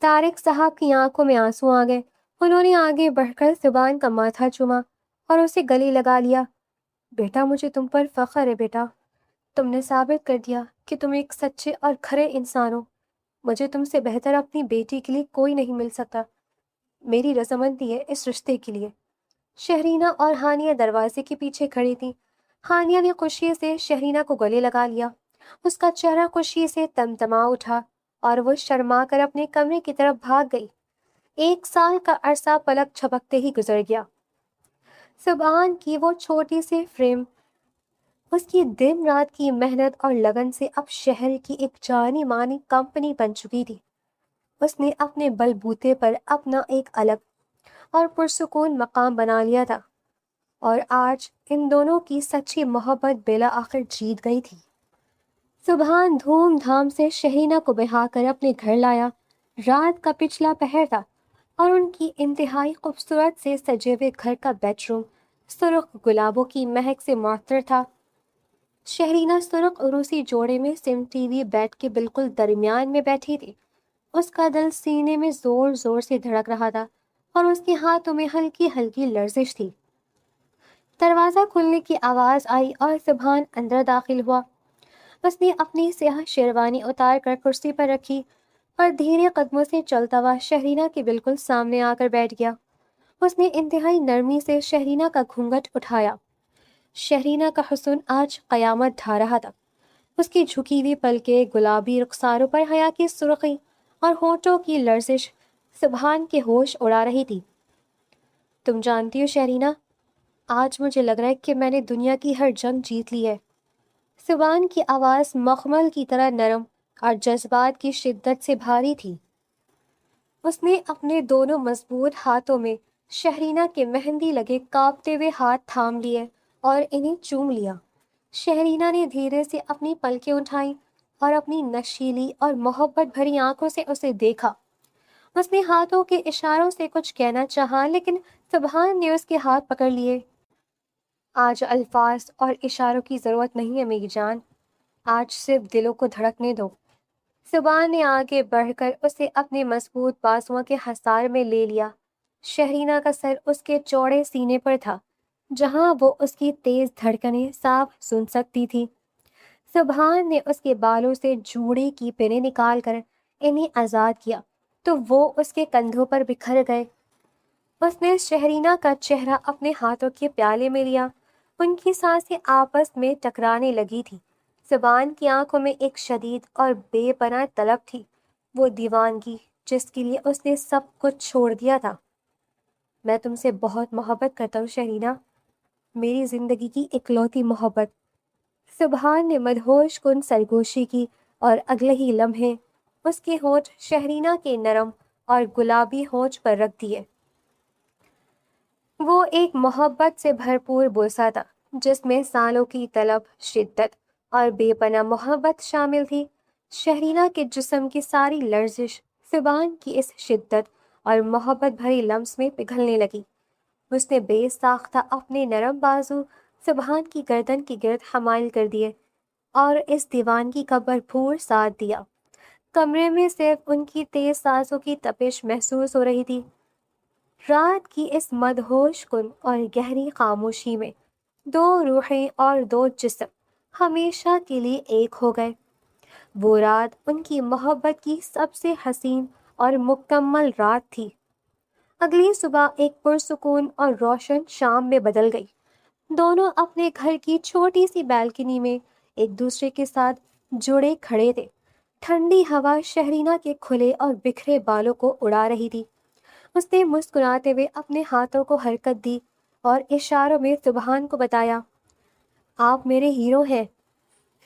Speaker 1: طارق صاحب کی آنکھوں میں آنسو آ گئے۔ انہوں نے آگے بڑھ کر سبحان کا ماتھا چوما اور اسے گلے لگا لیا۔ بیٹا، مجھے تم پر فخر ہے بیٹا، تم نے ثابت کر دیا کہ تم ایک سچے اور کھرے انسان ہو۔ مجھے تم سے بہتر اپنی بیٹی کے لیے کوئی نہیں مل سکتا۔ میری رضامندی ہے اس رشتے کے لیے۔ شہرینہ اور ہانیہ دروازے کے پیچھے کھڑی تھی۔ ہانیہ نے خوشی سے شہرینہ کو گلے لگا لیا۔ اس کا چہرہ خوشی سے تمتما اٹھا اور وہ شرما کر اپنے کمرے کی طرف بھاگ گئی۔ 1 سال کا عرصہ پلک جھپکتے ہی گزر گیا۔ سبحان کی وہ چھوٹی سی فریم اس کی دن رات کی محنت اور لگن سے اب شہر کی ایک جانی مانی کمپنی بن چکی تھی۔ اس نے اپنے بل بوتے پر اپنا ایک الگ اور پرسکون مقام بنا لیا تھا، اور آج ان دونوں کی سچی محبت بلا آخر جیت گئی تھی۔ سبحان دھوم دھام سے شہینہ کو بہا کر اپنے گھر لایا۔ رات کا پچھلا پہر تھا اور ان کی انتہائی خوبصورت سے سجے ہوئے گھر کا بیڈ روم سرخ گلابوں کی مہک سے معطر تھا۔ شہرینہ سرخ عروسی جوڑے میں سمٹی ہوئی بیڈ کے بالکل درمیان میں بیٹھی تھی۔ اس کا دل سینے میں زور زور سے دھڑک رہا تھا اور اس کے ہاتھوں میں ہلکی ہلکی لرزش تھی۔ دروازہ کھلنے کی آواز آئی اور سبحان اندر داخل ہوا۔ اس نے اپنی سیاہ شیروانی اتار کر کرسی پر رکھی اور دھیرے قدموں سے چلتا ہوا شہرینہ کے بالکل سامنے آ کر بیٹھ گیا۔ اس نے انتہائی نرمی سے شہرینہ کا گھونگھٹ اٹھایا۔ شہرینہ کا حسن آج قیامت ڈھا رہا تھا۔ اس کی جھکی ہوئی پلکیں، گلابی رخساروں پر حیا کی سرخی اور ہونٹوں کی لرزش سبحان کے ہوش اڑا رہی تھی۔ تم جانتی ہو شہرینہ، آج مجھے لگ رہا ہے کہ میں نے دنیا کی ہر جنگ جیت لی ہے۔ سبحان کی آواز مخمل کی طرح نرم اور جذبات کی شدت سے بھاری تھی۔ اس نے اپنے دونوں مضبوط ہاتھوں میں شہرینہ کے مہندی لگے کانپتے ہوئے ہاتھ تھام لیے اور انہیں چوم لیا۔ شہرینہ نے دھیرے سے اپنی پلکیں اٹھائیں اور اپنی نشیلی اور محبت بھری آنکھوں سے اسے دیکھا۔ اس نے ہاتھوں کے اشاروں سے کچھ کہنا چاہا لیکن سبحان نے اس کے ہاتھ پکڑ لیے۔ آج الفاظ اور اشاروں کی ضرورت نہیں ہے میری جان، آج صرف دلوں کو دھڑکنے دو۔ سبحان نے آگے بڑھ کر اسے اپنے مضبوط بازوؤں کے حصار میں لے لیا۔ شہرینہ کا سر اس کے چوڑے سینے پر تھا جہاں وہ اس کی تیز دھڑکنیں صاف سن سکتی تھی۔ سبحان نے اس کے بالوں سے جوڑے کی پنیں نکال کر انہیں آزاد کیا تو وہ اس کے کندھوں پر بکھر گئے۔ اس نے شہرینہ کا چہرہ اپنے ہاتھوں کے پیالے میں لیا، ان کی سانسیں آپس میں ٹکرانے لگی تھی۔ سبحان کی آنکھوں میں ایک شدید اور بے پناہ طلب تھی، وہ دیوانگی جس کے لیے اس نے سب کچھ چھوڑ دیا تھا۔ میں تم سے بہت محبت کرتا ہوں شہرینہ، میری زندگی کی اکلوتی محبت۔ سبحان نے مدہوش کن سرگوشی کی اور اگلے ہی لمحے اس کے ہونٹ شہرینہ کے نرم اور گلابی ہونٹ پر رکھ دیے۔ وہ ایک محبت سے بھرپور بوسہ تھا جس میں سالوں کی طلب، شدت اور بے پناہ محبت شامل تھی۔ شہرینہ کے جسم کی ساری لرزش سبحان کی اس شدت اور محبت بھری لمس میں پگھلنے لگی۔ اس نے بے ساختہ اپنے نرم بازو سبحان کی گردن کی گرد حمائل کر دیے اور اس دیوانگی کا بھرپور ساتھ دیا۔ کمرے میں صرف ان کی تیز سانسوں کی تپش محسوس ہو رہی تھی۔ رات کی اس مدہوش کن اور گہری خاموشی میں دو روحیں اور دو جسم ہمیشہ کے لیے ایک ہو گئے۔ وہ رات ان کی محبت کی سب سے حسین اور مکمل رات تھی۔ اگلی صبح ایک پرسکون اور روشن شام میں بدل گئی۔ دونوں اپنے گھر کی چھوٹی سی بالکنی میں ایک دوسرے کے ساتھ جڑے کھڑے تھے۔ ٹھنڈی ہوا شہرینہ کے کھلے اور بکھرے بالوں کو اڑا رہی تھی۔ اس نے مسکراتے ہوئے اپنے ہاتھوں کو حرکت دی اور اشاروں میں سبحان کو بتایا، آپ میرے ہیرو ہیں۔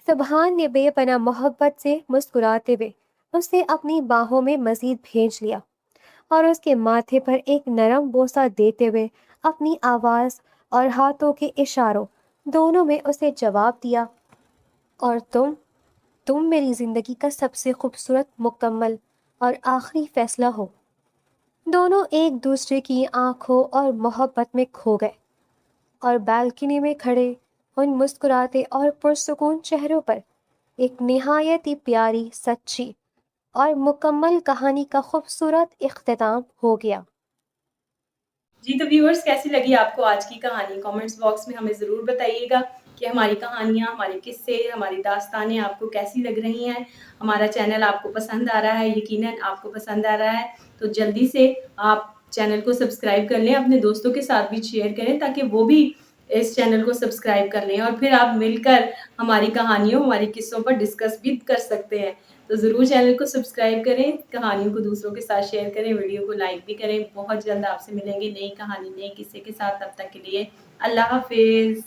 Speaker 1: سبحان نے بے پناہ محبت سے مسکراتے ہوئے اسے اپنی باہوں میں مزید بھیج لیا اور اس کے ماتھے پر ایک نرم بوسہ دیتے ہوئے اپنی آواز اور ہاتھوں کے اشاروں دونوں میں اسے جواب دیا، اور تم میری زندگی کا سب سے خوبصورت، مکمل اور آخری فیصلہ ہو۔ دونوں ایک دوسرے کی آنکھوں اور محبت میں کھو گئے اور بالکنی میں کھڑے ان مسکراتے اور پرسکون چہروں پر ایک نہایت ہی پیاری، سچی اور مکمل کہانی کا خوبصورت اختتام ہو گیا۔
Speaker 2: جی تو ویورز، کیسی لگی آپ کو آج کی کہانی؟ کامنٹس باکس میں ہمیں ضرور بتائیے گا کہ ہماری کہانیاں، ہمارے قصے، ہماری داستانیں آپ کو کیسی لگ رہی ہیں۔ ہمارا چینل آپ کو پسند آ رہا ہے، یقیناً آپ کو پسند آ رہا ہے تو جلدی سے آپ چینل کو سبسکرائب کر لیں، اپنے دوستوں کے ساتھ بھی شیئر کریں تاکہ وہ بھی اس چینل کو سبسکرائب کر لیں، اور پھر آپ مل کر ہماری کہانیوں، ہماری قصوں پر ڈسکس بھی کر سکتے ہیں۔ تو ضرور چینل کو سبسکرائب کریں، کہانیوں کو دوسروں کے ساتھ شیئر کریں، ویڈیو کو لائک بھی کریں۔ بہت جلد آپ سے ملیں گے نئی کہانی، نئے قصے کے ساتھ۔ تب تک کے لیے اللہ حافظ۔